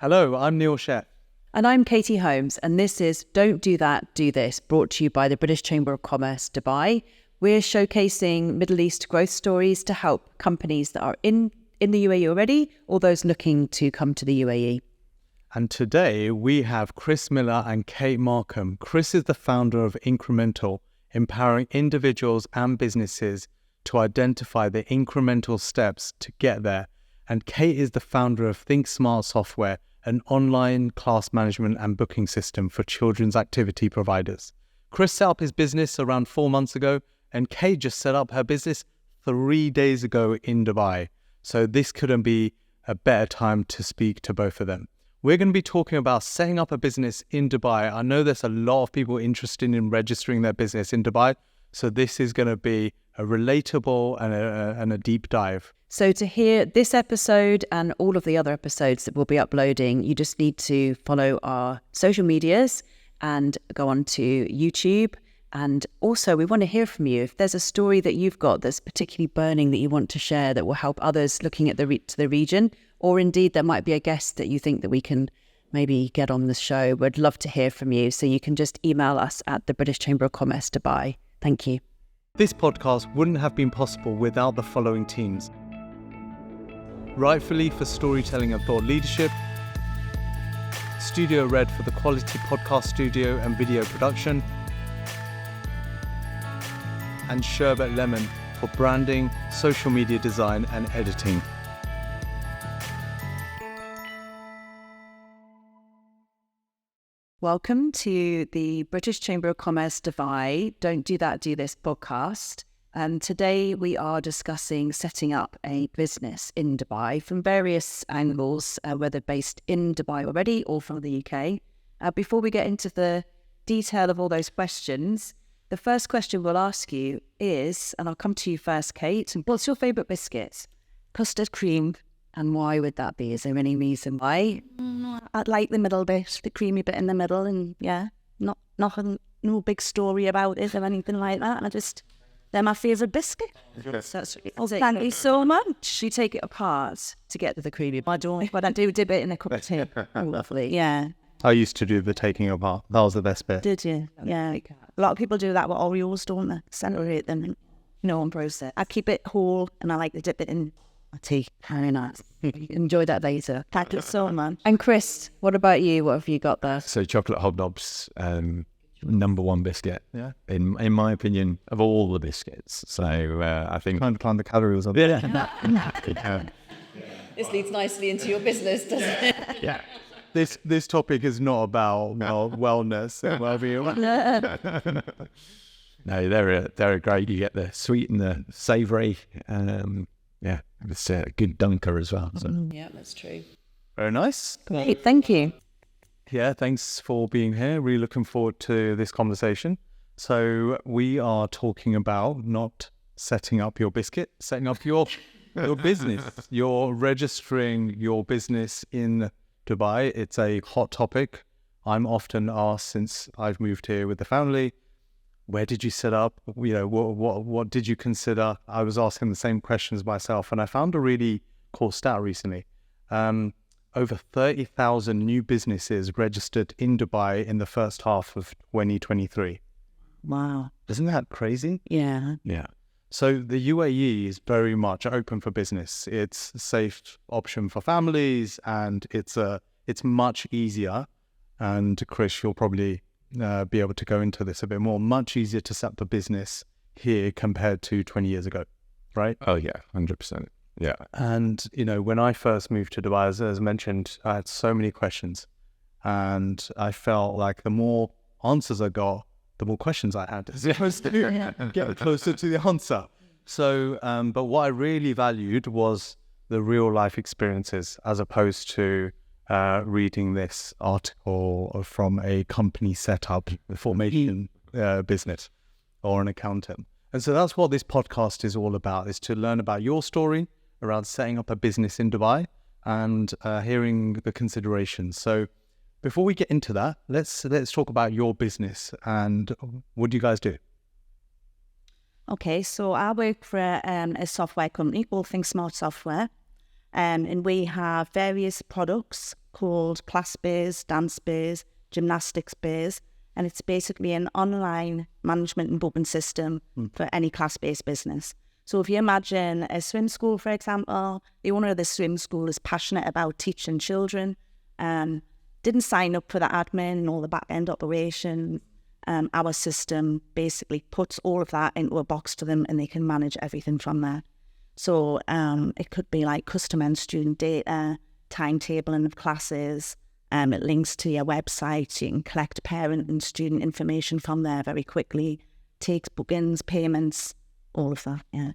Hello, I'm Neil Sheff. And I'm Katie Holmes, and this is Don't Do That, Do This, brought to you by the British Chamber of Commerce, Dubai. We're showcasing Middle East growth stories to help companies that are in the UAE already or those looking to come to the UAE. And today we have Chris Miller and Kate Markham. Chris is the founder of Incremental, empowering individuals and businesses to identify the incremental steps to get there. And Kate is the founder of ThinkSmart Software, an online class management and booking system for children's activity providers. Chris set up his business around 4 months ago, and Kate just set up her business 3 days ago in Dubai. So this couldn't be a better time to speak to both of them. We're going to be talking about setting up a business in Dubai. I know there's a lot of people interested in registering their business in Dubai, so this is going to be a relatable and a deep dive. So to hear this episode and all of the other episodes that we'll be uploading, you just need to follow our social medias and go on to YouTube. And also, we want to hear from you. If there's a story that you've got that's particularly burning that you want to share that will help others looking at to the region, or indeed there might be a guest that you think that we can maybe get on the show, we'd love to hear from you. So you can just email us at the British Chamber of Commerce Dubai. Thank you. This podcast wouldn't have been possible without the following teams. Rightfully for storytelling and thought leadership, Studio Red for the quality podcast studio and video production, and Sherbet Lemon for branding, social media design and editing. Welcome to the British Chamber of Commerce Dubai Don't Do That, Do This podcast. Today we are discussing setting up a business in Dubai from various angles, whether based in Dubai already or from the UK. Before we get into the detail of all those questions, the first question we'll ask you is, and I'll come to you first, Kate, what's your favourite biscuit? Custard cream. And why would that be? Is there any reason why? I'd like the middle bit, the creamy bit in the middle, and no big story about it or anything like that. They're my favourite biscuit. Thank you so much. You take it apart to get to the creamy. I don't, but I do dip it in a cup of tea. Lovely. Yeah. I used to do the taking apart. That was the best bit. Did you? Yeah. A lot of people do that with Oreos, don't they? Separate them, and process. I keep it whole, and I like to dip it in my tea. Very nice. Enjoy that later. Thank you so much. And Chris, what about you? What have you got there? So chocolate hobnobs, number one biscuit, in my opinion, of all the biscuits. So I think Trying to climb the calories of it. This leads nicely into your business, doesn't it? Yeah. This topic is not about wellness and well-being. No, they're great. You get the sweet and the savoury. It's a good dunker as well. So. Yeah, that's true. Very nice. Great, thank you. Yeah, thanks for being here. Really looking forward to this conversation. So we are talking about not setting up your biscuit, setting up your business. You're registering your business in Dubai. It's a hot topic. I'm often asked since I've moved here with the family, where did you set up? What did you consider? I was asking the same questions myself, and I found a really cool stat recently. Over 30,000 new businesses registered in Dubai in the first half of 2023. Wow. Isn't that crazy? Yeah. Yeah. So the UAE is very much open for business. It's a safe option for families, and it's much easier. And Chris, you'll probably be able to go into this a bit more. Much easier to set up a business here compared to 20 years ago, right? Oh yeah, 100%. Yeah. And, when I first moved to Dubai, as mentioned, I had so many questions, and I felt like the more answers I got, the more questions I had as opposed to get closer to the answer. So, but what I really valued was the real life experiences as opposed to reading this article from a company setup formation business or an accountant. And so that's what this podcast is all about, is to learn about your story around setting up a business in Dubai and hearing the considerations. So before we get into that, let's talk about your business and what do you guys do? Okay, so I work for a software company called ThinkSmart Software, and we have various products called Class Bays, Dance Bays, Gymnastics Bays, and it's basically an online management and booking system for any class-based business. So if you imagine a swim school, for example, the owner of the swim school is passionate about teaching children, didn't sign up for the admin and all the back-end operation. Our system basically puts all of that into a box for them and they can manage everything from there. So it could be like customer and student data, timetabling of classes. It links to your website. You can collect parent and student information from there very quickly, takes bookings, payments, all of that, yeah.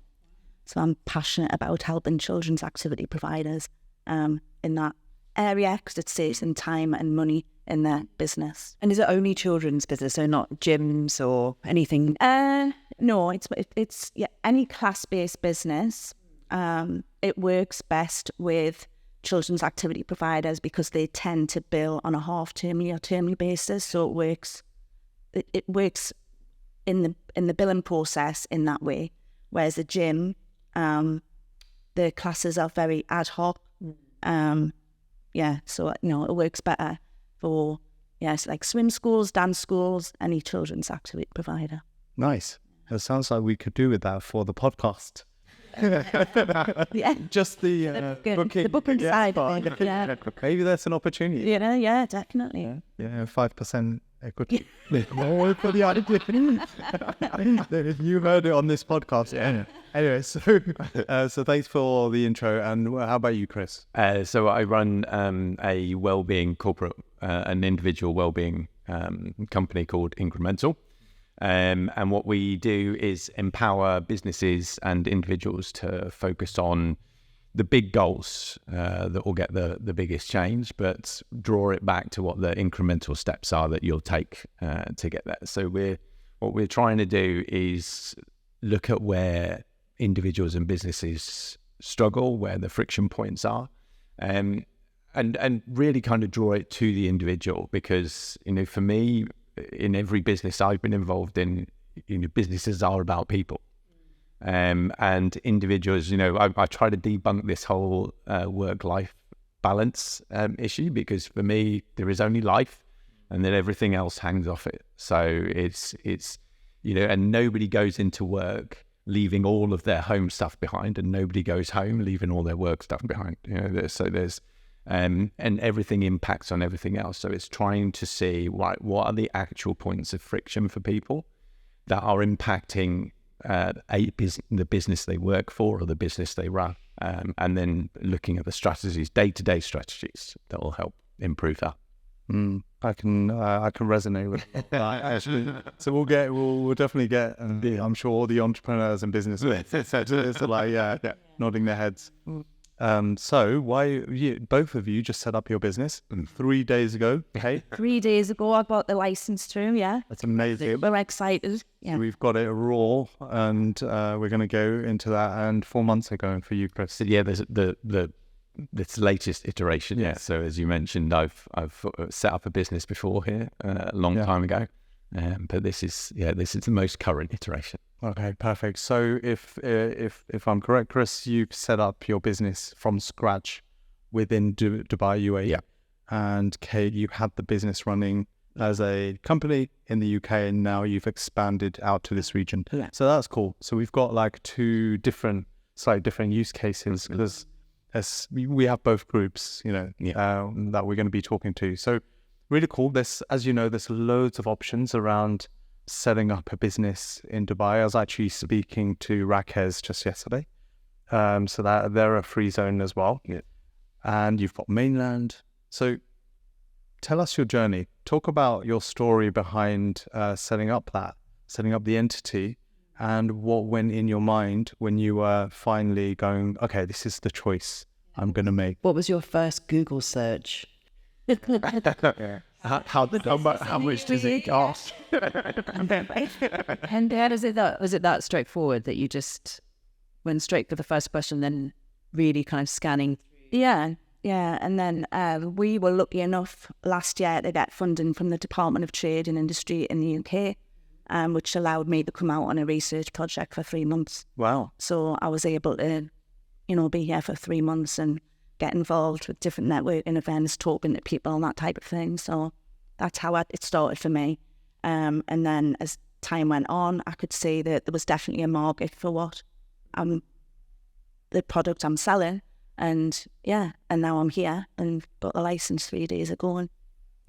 So I'm passionate about helping children's activity providers in that area because it saves them time and money in their business. And is it only children's business, so not gyms or anything? No, it's any class-based business. It works best with children's activity providers because they tend to bill on a half-termly or termly basis. So it works in the billing process in that way. Whereas a gym, the classes are very ad hoc. So it works better for like swim schools, dance schools, any children's activity provider. Nice. It sounds like we could do with that for the podcast. Yeah, Just the booking. The booking side. Fine. Yeah, Maybe that's an opportunity. yeah, definitely. Yeah, 5% equity. More for the idea. You heard it on this podcast. Yeah. Anyway, so thanks for the intro. And how about you, Chris? So I run a wellbeing corporate, an individual wellbeing company called Incremental. And what we do is empower businesses and individuals to focus on the big goals that will get the biggest change, but draw it back to what the incremental steps are that you'll take to get there. So what we're trying to do is look at where individuals and businesses struggle, where the friction points are, and really kind of draw it to the individual. Because, for me, in every business I've been involved in, businesses are about people. And individuals, I try to debunk this whole work-life balance issue, because for me, there is only life and then everything else hangs off it. So it's and nobody goes into work leaving all of their home stuff behind, and nobody goes home leaving all their work stuff behind. And everything impacts on everything else. So it's trying to see what are the actual points of friction for people that are impacting the business they work for or the business they run, and then looking at the strategies, day-to-day strategies that will help improve that. I can resonate with that, actually. So we'll definitely get, I'm sure, all the entrepreneurs and business nodding their heads. So why both of you just set up your business 3 days ago? Okay, 3 days ago I got the license through. Yeah, that's amazing. We're excited. Yeah, So we've got it raw, and we're going to go into that. And 4 months ago, and for you, Chris. So yeah, there's this latest iteration. Yeah. So as you mentioned, I've set up a business before here a long time ago, but this is the most current iteration. Okay, perfect. So if I'm correct, Chris, you've set up your business from scratch within Dubai, UAE. Yeah. And Kate, you had the business running as a company in the UK, and now you've expanded out to this region. Yeah. So that's cool. So we've got like two slightly different use cases, because we have both groups, that we're going to be talking to. So really cool. There's loads of options around setting up a business in Dubai. I was actually speaking to Raquez just yesterday. So that they're a free zone as well. Yeah. And you've got mainland. So tell us your journey. Talk about your story behind setting up the entity, and what went in your mind when you were finally going, okay, this is the choice I'm going to make. What was your first Google search? How much does it cost? And was it that straightforward that you just went straight for the first question, then really kind of scanning? Yeah. And then we were lucky enough last year to get funding from the Department of Trade and Industry in the UK, which allowed me to come out on a research project for 3 months. Wow. So I was able to, be here for 3 months and get involved with different networking events, talking to people and that type of thing. So that's how it started for me. And then as time went on, I could see that there was definitely a market for what the product I'm selling. And now I'm here and got the license 3 days ago. And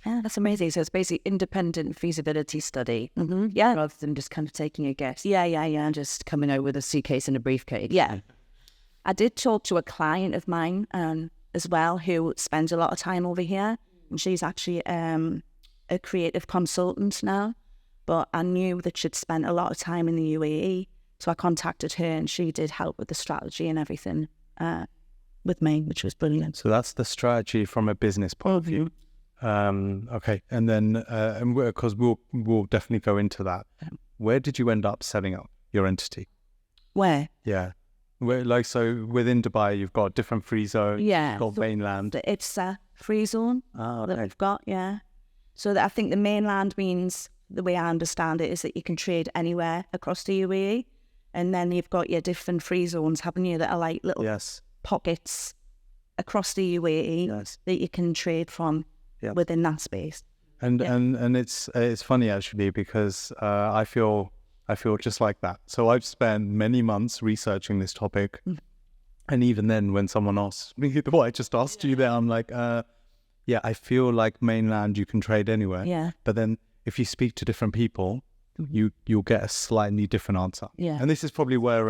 that's amazing. So it's basically independent feasibility study, Yeah. rather than just kind of taking a guess. Yeah. And just coming out with a suitcase and a briefcase. Yeah. I did talk to a client of mine as well who spends a lot of time over here. And she's actually a creative consultant now. But I knew that she'd spent a lot of time in the UAE. So I contacted her and she did help with the strategy and everything with me, which was brilliant. So that's the strategy from a business point of view. Okay, and then because we'll definitely go into that. Where did you end up setting up your entity? Where? Yeah, so within Dubai, you've got different free zones. Yeah. You've got mainland. The IFZA free zone that we've got. Yeah. So I think the mainland means, the way I understand it, is that you can trade anywhere across the UAE, and then you've got your different free zones, haven't you? That are like little pockets across the UAE that you can trade from within that space. And it's funny actually, because I feel just like that. So I've spent many months researching this topic, and even then, when someone asks me what I just asked you there, I'm like, I feel like mainland you can trade anywhere. Yeah. But then if you speak to different people, you'll get a slightly different answer. Yeah. And this is probably where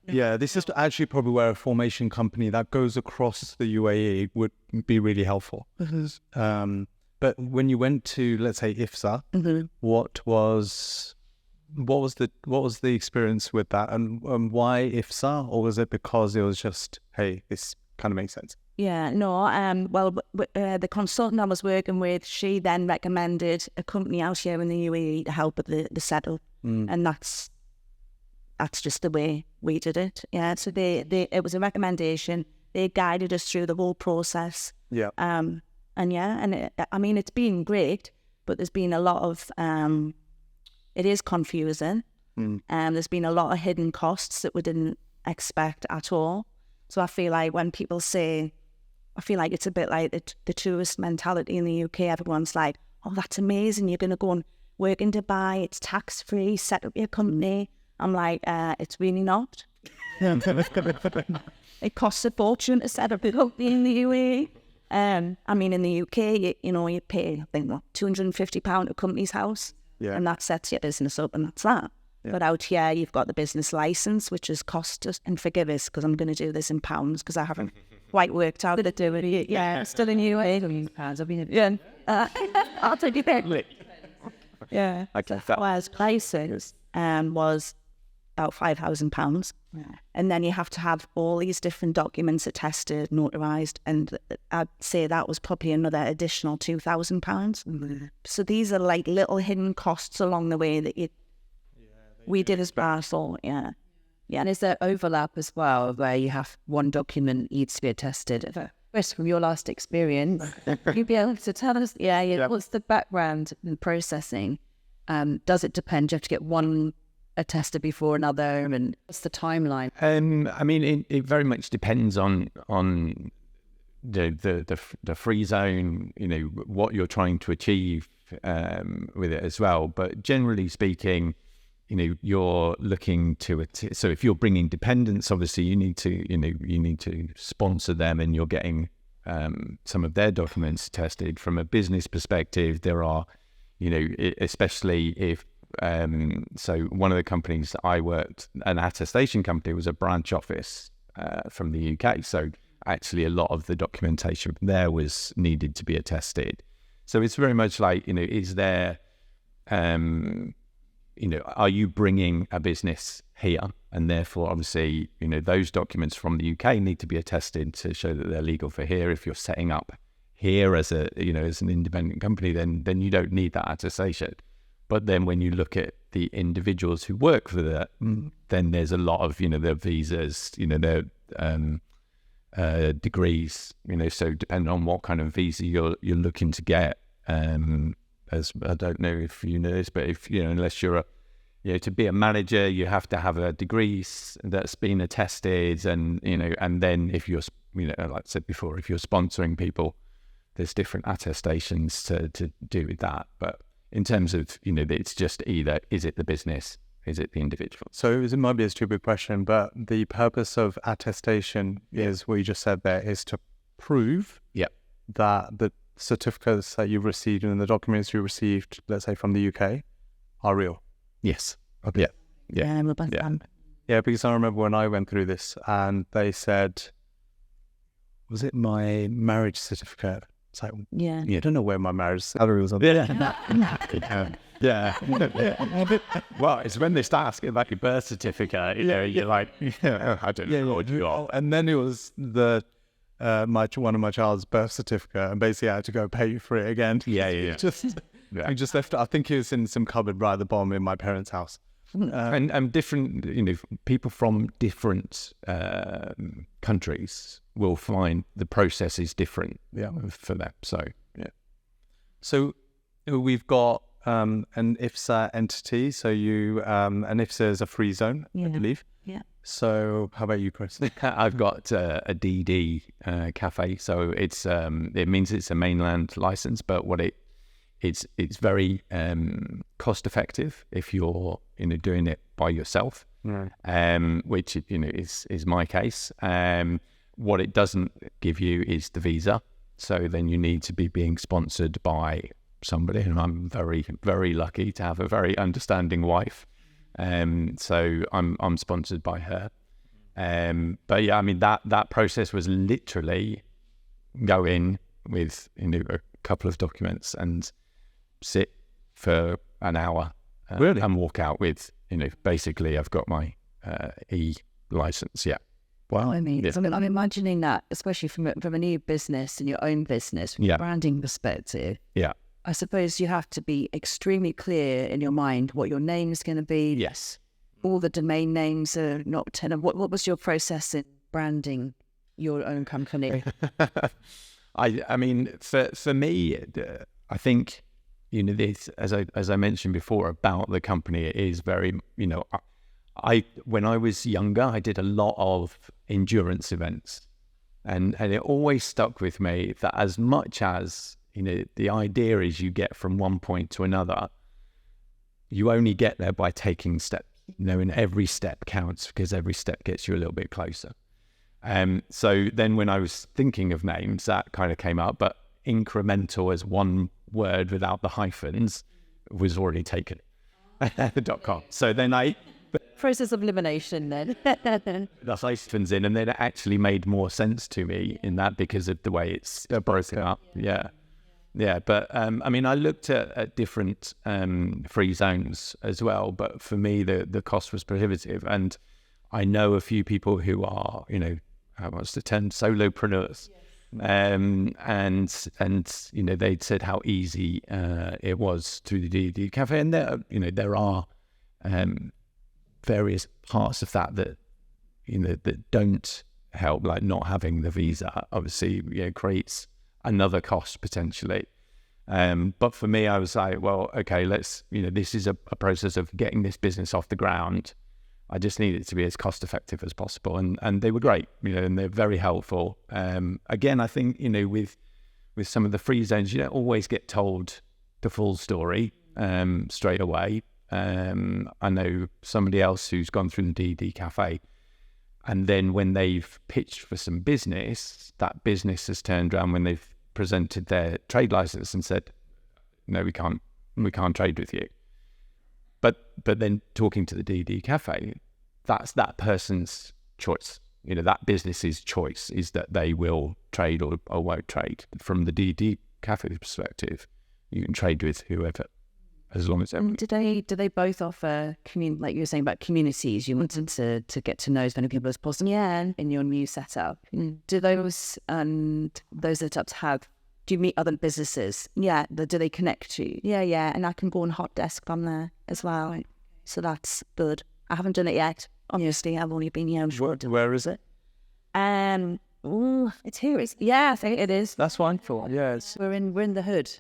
this is actually probably where a formation company that goes across the UAE would be really helpful. But when you went to, let's say, IFZA, what was the experience with that, and why IFZA, or was it because it was just, hey, this kind of makes sense? Yeah, no, the consultant I was working with, she then recommended a company out here in the UAE to help with the setup, and that's just the way we did it. Yeah, so it was a recommendation. They guided us through the whole process. Yeah. It's been great, but there's been a lot of it is confusing, and there's been a lot of hidden costs that we didn't expect at all. So I feel like when people say, I feel like it's a bit like the tourist mentality in the UK. Everyone's like, oh, that's amazing. You're going to go and work in Dubai. It's tax-free. Set up your company. I'm like, it's really not. It costs a fortune to set up a company in the UAE. In the UK, you pay, I think, £250 a company's house. Yeah. And that sets your business up, and that's that. Yeah. But out here, you've got the business license, which has cost us, and forgive us, because I'm going to do this in pounds, because I haven't quite worked out how to do it. Yeah, still in UAE. Pounds. I've been I'll take it back. Yeah. Okay. Whereas license was about £5,000. Yeah. And then you have to have all these different documents attested, notarized, and I'd say that was probably another additional £2,000. Mm-hmm. So these are like little hidden costs along the way that we did as Basel. Yeah. And is there overlap as well, where you have one document needs to be attested? Chris, from your last experience, you'd be able to tell us, what's the background and processing? Does it depend? Do you have to get one attested before another, and what's the timeline? It very much depends on the free zone, what you're trying to achieve with it as well. But generally speaking, you're looking to so if you're bringing dependents, obviously you need to sponsor them, and you're getting some of their documents tested. From a business perspective, there are, especially if so one of the companies that I worked, an attestation company, was a branch office from the UK. So actually a lot of the documentation from there was needed to be attested. So it's very much like, is there, are you bringing a business here? And therefore, obviously, those documents from the UK need to be attested to show that they're legal for here. If you're setting up here as as an independent company, then you don't need that attestation. But then when you look at the individuals who work for that, then there's a lot of, their visas, their degrees, so depending on what kind of visa you're looking to get, as I don't know if you know this, but if, unless you're to be a manager, you have to have a degree that's been attested, and, and then if you're like I said before, if you're sponsoring people, there's different attestations to do with that. But in terms of, it's just either, is it the business, is it the individual? So it might be a stupid question, but the purpose of attestation is what you just said there, is to prove that the certificates that you've received and the documents you received, let's say from the UK, are real. Yes. Okay. Yeah, Yeah, because I remember when I went through this and they said, was it my marriage certificate? It's like, I don't know where my marriage salary was on. Yeah. Well, it's when they start asking about your birth certificate, you're like, I don't know what you are. And then it was the one of my child's birth certificate, and basically I had to go pay for it again. I just left it. I think it was in some cupboard right at the bottom in my parents' house. And different, people from different countries will find the process is different for them. So we've got an IFZA entity. So an IFZA is a free zone, I believe. Yeah. So how about you, Chris? I've got a DD cafe. So it means it's a mainland license, but it's very cost effective if you're doing it by yourself, which is my case. What it doesn't give you is the visa, so then you need to be being sponsored by somebody, and I'm very, very lucky to have a very understanding wife. So I'm sponsored by her. But yeah, I mean that process was literally go in with a couple of documents and sit for an hour and walk out with basically I've got my license. Yeah. Wow. I mean, I'm imagining that, especially from a new business and your own business, from a branding perspective. Yeah. I suppose you have to be extremely clear in your mind what your name is going to be. Yes. All the domain names are not tenable. What was your process in branding your own company? I mean, for me, I think this, as I mentioned before about the company, it is very when I was younger, I did a lot of endurance events, and it always stuck with me that as much as the idea is you get from one point to another, you only get there by taking steps. And every step counts because every step gets you a little bit closer. So then when I was thinking of names, that kind of came up, but incremental as one word without the hyphens was already taken. .com. So then Process of elimination then. the hyphens in, and then it actually made more sense to me in that because of the way it's broken up. Yeah. But I mean, I looked at different free zones as well, but for me the cost was prohibitive, and I know a few people who are how much the 10 solopreneurs. And they'd said how easy it was through the DD cafe, and there are various parts of that that don't help, like not having the visa obviously creates another cost potentially. But for me, I was like, well, okay, let's this is a process of getting this business off the ground. I just need it to be as cost effective as possible, and they were great, and they're very helpful. Again, I think with some of the free zones, you don't always get told the full story straight away. I know somebody else who's gone through the DD cafe, and then when they've pitched for some business, that business has turned around when they've presented their trade license and said, no, we can't trade with you. But then talking to the DD cafe, that's that person's choice. That business's choice is that they will trade or won't trade. From the DD cafe perspective, you can trade with whoever, as long as do they both offer like you were saying about communities? You wanted to get to know as many people as possible. Yeah. In your new setup, do those setups do you meet other businesses? Yeah. Do they connect to? Yeah, and I can go on hot desk from there as well. Right. So that's good. I haven't done it yet. Obviously, I've only been here. Where is it? It's here. I think it is. That's fine. Yes. We're in the hood.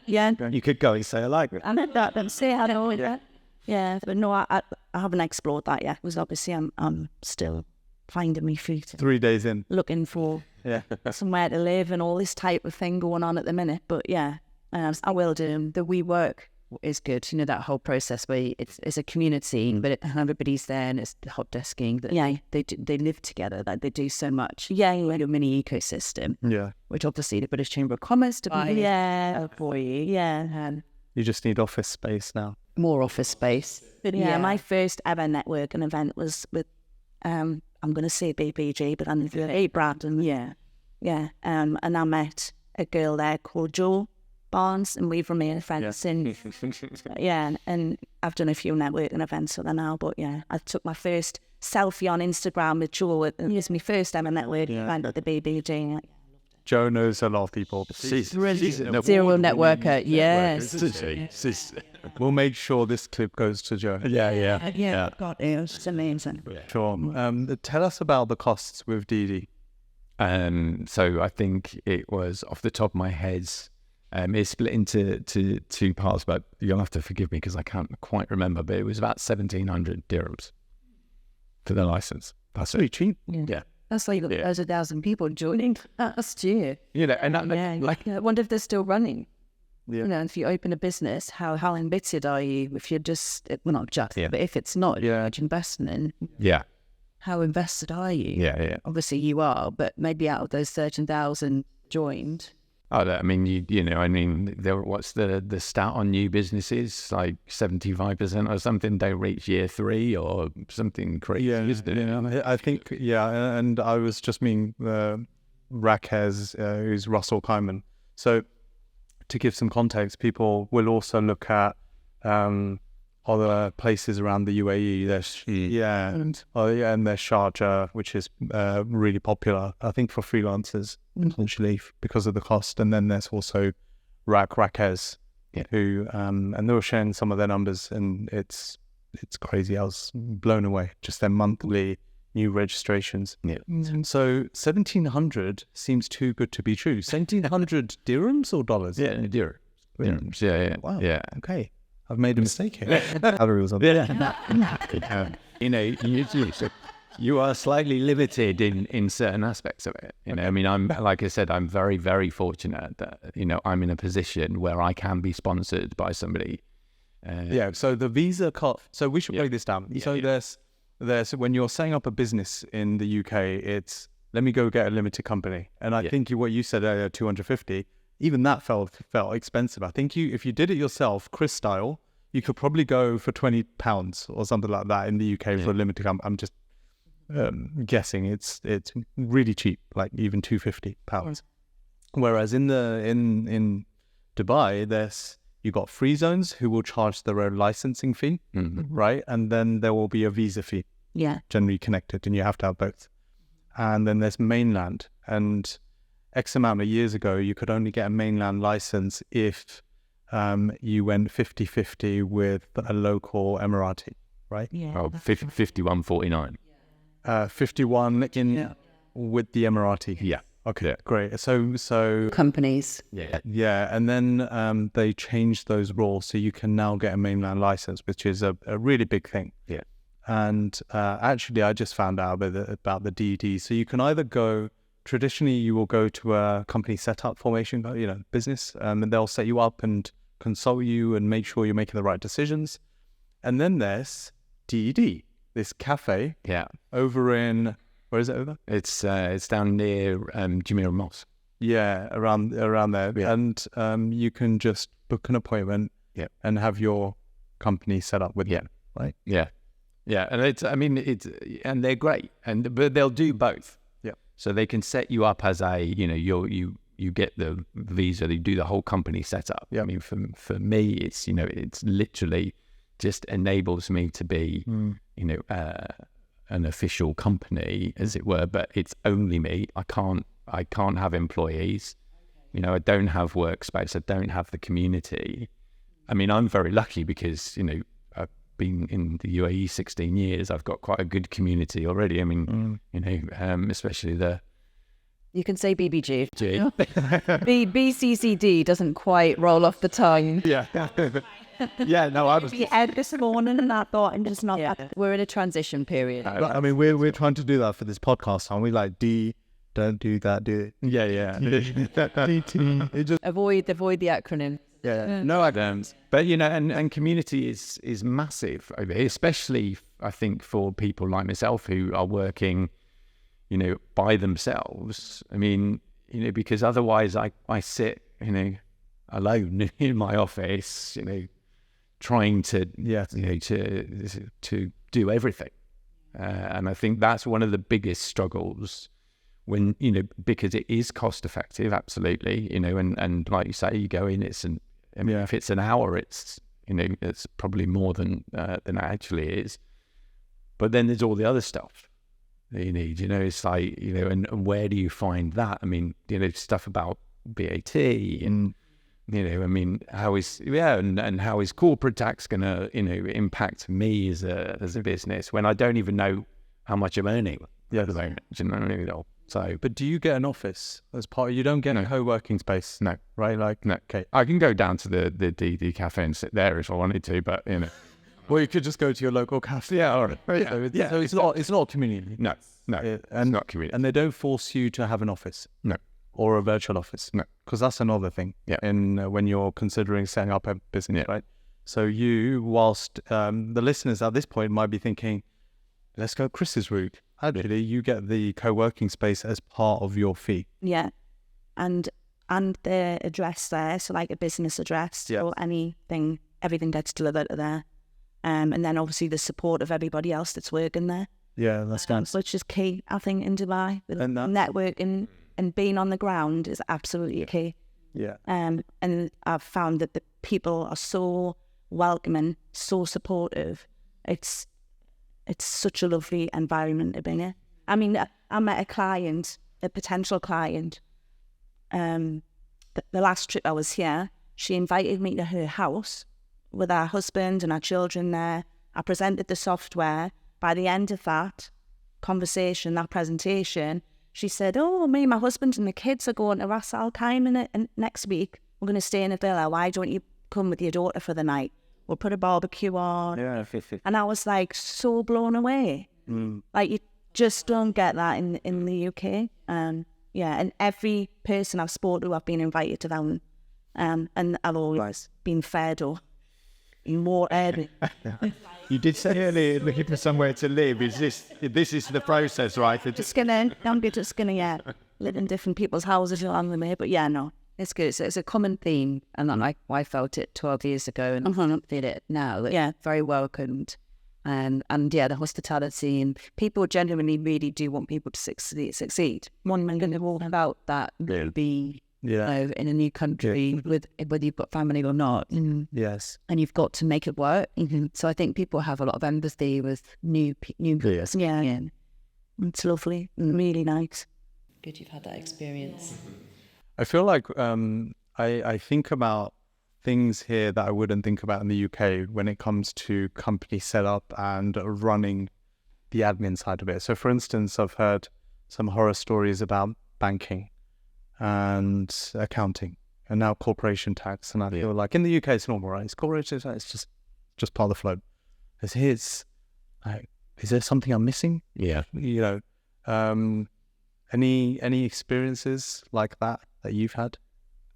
Yeah. You could go and say I like it. And that say I know. Yeah, but no, I haven't explored that yet. Because obviously I'm still finding my feet, 3 days in. looking for Yeah. somewhere to live and all this type of thing going on at the minute. But yeah, I will do them. The WeWork is good. You know, that whole process where it's a community, but everybody's there and it's hot desking. Yeah. They live together. Like they do so much. Yeah, Like a mini ecosystem. Yeah. Which obviously the British Chamber of Commerce to buy. yeah, For you. yeah. You just need office space now. More office space. But yeah, my first ever networking event was with, I'm going to say BBG, but I'm Brandon. Yeah. Yeah, and I met a girl there called Jo Barnes, and we've remained friends since. Yeah, and I've done a few networking events with her now, but yeah, I took my first selfie on Instagram with Jo. It was my first ever networking event at the BBG. Joe knows a lot of people. She's Serial networker. Yes. We'll make sure this clip goes to Joe. Yeah, God, it's amazing. Sure. Tell us about the costs with DD. So I think it was, off the top of my head, it's split into two parts, but you'll have to forgive me because I can't quite remember, but it was about 1,700 dirhams for the license. That's really cheap. Yeah. That's like there's 1,000 people joining last year. You know, and that, I wonder if they're still running. Yeah. You know, if you open a business, how invested are you? If you're just, well, not just, but if it's not a large investment, how invested are you? Yeah. Obviously you are, but maybe out of those 13,000 joined. Oh, I mean, what's the stat on new businesses? Like 75% or something don't reach year 3 or something crazy, isn't it? Yeah, I think, and I was just meaning Rakhez, who's Russell Kyman. So to give some context, people will also look at other places around the UAE. There's and there's Sharjah, which is really popular, I think, for freelancers, essentially because of the cost. And then there's also Rakhez, who and they were sharing some of their numbers, and it's crazy. I was blown away, just their monthly new registrations. So 1,700 seems too good to be true. 1,700 dirhams or dollars? Yeah, dirhams. Yeah. Wow. Yeah. Okay. I've made a mistake here. You know, you are slightly limited in certain aspects of it. You know, I mean, like I said, I'm very, very fortunate that, you know, I'm in a position where I can be sponsored by somebody. So the visa cost. So we should break this down. There's when you're setting up a business in the UK, it's let me go get a limited company. And I think what you said earlier, 250. Even that felt expensive. I think if you did it yourself, Chris style, you could probably go for £20 or something like that in the UK for a limited company. I'm just guessing it's really cheap, like even £250. Whereas in Dubai, you got free zones who will charge their own licensing fee, right? And then there will be a visa fee, generally connected, and you have to have both. And then there's mainland, and X amount of years ago, you could only get a mainland license if you went 50-50 with a local Emirati, right? Yeah. Oh, 51.49. 51 with the Emirati. Yeah. Okay, great. So Companies. Yeah, and then they changed those rules, so you can now get a mainland license, which is a really big thing. Yeah. And actually, I just found out about the DD. So you can either go. Traditionally, you will go to a company setup formation, business, and they'll set you up and consult you and make sure you're making the right decisions. And then there's DED, this cafe, over in, where is it over? It's down near Jumeirah Mosque. Yeah, around there. Yeah. And you can just book an appointment and have your company set up with them, right? Yeah, and they're great, but they'll do both. So they can set you up as you get the visa, you do the whole company setup. I mean, for me, it's literally just enables me to be, an official company, as it were, but it's only me. I can't have employees. I don't have workspace. I don't have the community. I mean, I'm very lucky because, I've been in the UAE 16 years. I've got quite a good community already. I mean, especially you can say BBG. BCCD doesn't quite roll off the tongue. Yeah. Yeah, no, I was. Be out this morning and I thought I'm just not. We're in a transition period. I mean, we're trying to do that for this podcast, aren't we? Like, don't do that, do it. Yeah. It just, Avoid the acronym. no, I don't. But and community is massive over here, especially I think for people like myself who are working, by themselves. I mean, because otherwise I sit, alone in my office, trying to to do everything, and I think that's one of the biggest struggles. When because it is cost effective, absolutely, and like you say, you go in, if it's an hour, it's probably more than it actually is. But then there's all the other stuff that you need, it's like, and where do you find that? I mean, stuff about VAT and, I mean, how is corporate tax going to, impact me as a business when I don't even know how much I'm earning at the moment, So, But do you get an office as part? You don't get a co-working space, no, right? Like, no. okay. I can go down to the DD cafe and sit there if I wanted to, but Well, you could just go to your local cafe. yeah, all right. So it's not community. No, it's not community. And they don't force you to have an office. No. Or a virtual office. No. Because that's another thing. Yeah. When you're considering setting up a business, Yeah. right? So you, whilst the listeners at this point might be thinking, let's go Chris's route. Actually, you get the co-working space as part of your fee. Yeah, and the address there, so like a business address or anything, everything gets delivered to there. And then obviously the support of everybody else that's working there. Yeah, that's nice. Which is key, I think, in Dubai. And that- Networking and being on the ground is absolutely key. Yeah. And I've found that the people are so welcoming, so supportive. It's such a lovely environment to be in. I mean, I met a potential client. The last trip I was here, she invited me to her house with her husband and her children there. I presented the software. By the end of that presentation, she said, "Oh, me, my husband and the kids are going to Ras Al Khaimah next week. We're going to stay in a villa. Why don't you come with your daughter for the night? We'll put a barbecue on." Yeah. And I was like so blown away. Like you just don't get that in the UK. And every person I've spoken to, I've been invited to them. And I've always been fed or more airy. You did say earlier, looking for somewhere to live. This is the process, right? I'm just gonna live in different people's houses along the way. But no. It's good. So it's a common theme, and I felt it 12 years ago, and I feel it now. It's very welcomed, and the hospitality, and people genuinely really do want people to succeed. One and all about that be in a new country with whether you've got family or not. Yes. And you've got to make it work. So I think people have a lot of empathy with new Yes. Yeah, it's lovely, really nice. Good, you've had that experience. I feel like I think about things here that I wouldn't think about in the UK when it comes to company setup and running the admin side of it. So, for instance, I've heard some horror stories about banking and accounting and now corporation tax. And I feel like in the UK it's normal, right? It's corporation tax, it's just part of the flow. As here, it's like, is there something I'm missing? Yeah. Any experiences like that you've had?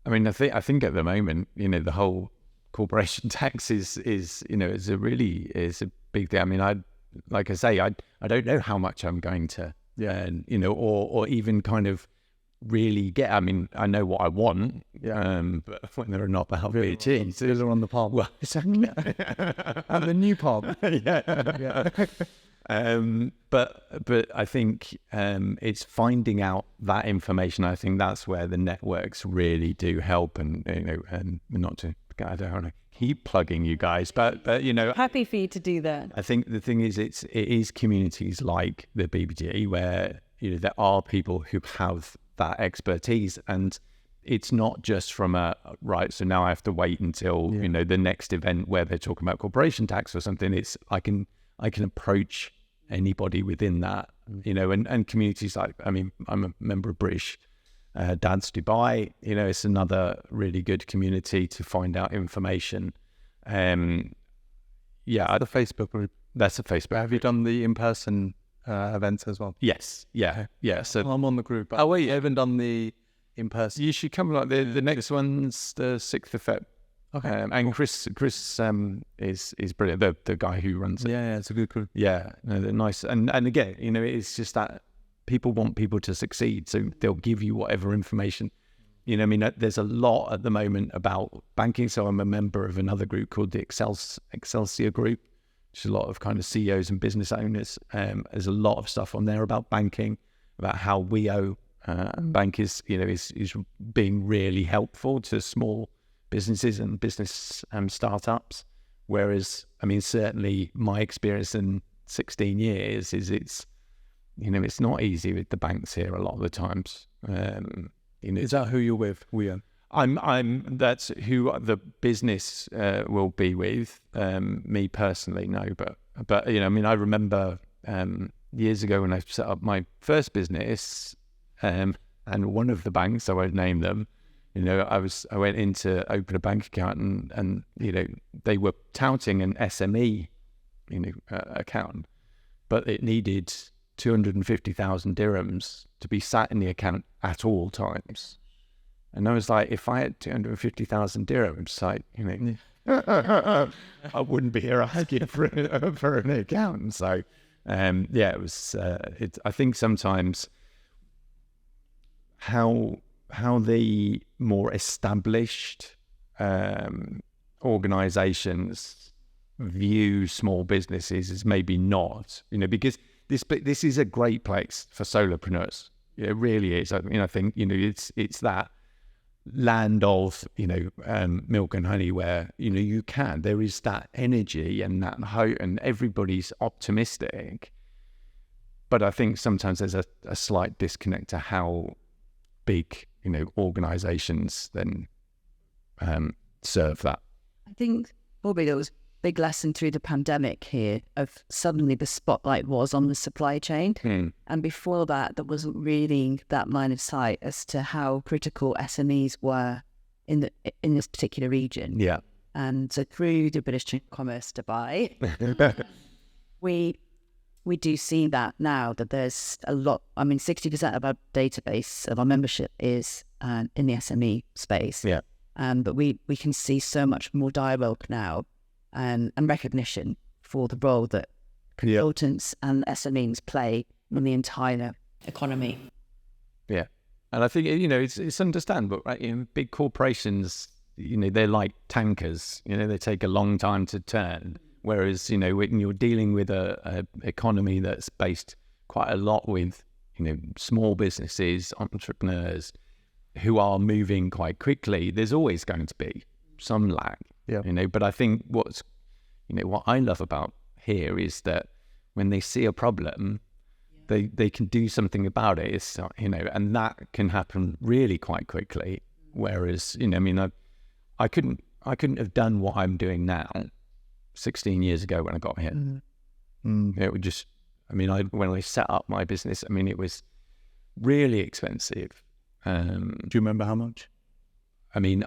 I mean, I think at the moment, the whole corporation tax is a big thing. I mean, I don't know how much I'm going to earn, or even kind of really get. I mean, I know what I want, but when they're not the health VAT, They're on the pub. well, exactly. And the new pub. But I think it's finding out that information. I think that's where the networks really do help, and not to, I don't want to keep plugging you guys, but Happy for you to do that. I think the thing is, it is communities like the BBG where there are people who have that expertise, and it's not just from right. So now I have to wait until the next event where they're talking about corporation tax or something. It's I can approach anybody within that, and communities like, I mean, I'm a member of British Dads Dubai, it's another really good community to find out information Yeah, The Facebook group. that's a Facebook. Have you done the in-person events as well? Yes, yeah. So I'm on the group. But Oh, wait, I haven't done the in-person. you should come. Like the next one's the 6th of Feb. Okay. And Chris is brilliant. The guy who runs it. Yeah, it's a good group. Yeah, no, they're nice. And again, it's just that people want people to succeed, so they'll give you whatever information. There's a lot at the moment about banking. So I'm a member of another group called the Excelsior Group, which is a lot of kind of CEOs and business owners. There's a lot of stuff on there about banking, about how we owe bank is being really helpful to small businesses and business startups. Whereas, certainly my experience in 16 years is it's not easy with the banks here a lot of the times. Is that who you're with, Wian? That's who the business will be with. Me personally, no, but I remember years ago when I set up my first business, and one of the banks, I won't name them, I went in to open a bank account and they were touting an SME, account, but it needed 250,000 dirhams to be sat in the account at all times. And I was like, if I had 250,000 dirhams, I wouldn't be here asking for an account. So, it was. I think sometimes how the more established organisations view small businesses is maybe not, because this is a great place for solopreneurs. It really is. I think it's that land of milk and honey where there is that energy and that hope and everybody's optimistic. But I think sometimes there's a slight disconnect to how big organizations then serve that. I think probably there was a big lesson through the pandemic here of suddenly the spotlight was on the supply chain. And before that, there wasn't really that line of sight as to how critical SMEs were in this particular region. Yeah. And so through the British Chamber of Commerce Dubai, we do see that now, that there's a lot. 60% of our database of our membership is in the SME space. Yeah. But we can see so much more dialogue now and recognition for the role that consultants and SMEs play in the entire economy. Yeah. And I think, it's understandable, right? Big corporations, they're like tankers, they take a long time to turn. Whereas, when you're dealing with a economy that's based quite a lot with, small businesses, entrepreneurs who are moving quite quickly, there's always going to be some lag. Yeah. But I think what I love about here is that when they see a problem, they can do something about it. It's, and that can happen really quite quickly. Whereas, I couldn't have done what I'm doing now 16 years ago when I got here. It would just, when I set up my business, it was really expensive. Do you remember how much?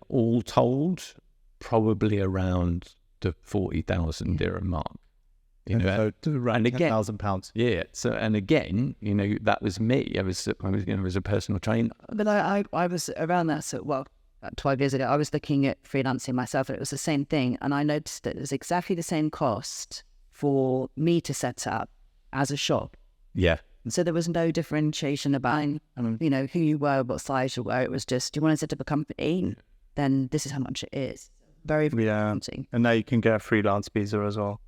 All told, probably around the 40,000 dirham mark. So around £10,000. Yeah. So, and again, that was me. I was a personal trainer. But I was around that, so, about 12 years ago, I was looking at freelancing myself, and it was the same thing. And I noticed that it was exactly the same cost for me to set up as a shop. Yeah. So there was no differentiation about, who you were, what size you were. It was just, do you want to set up a company? Then this is how much it is. Very, very tempting. And now you can get a freelance visa as well.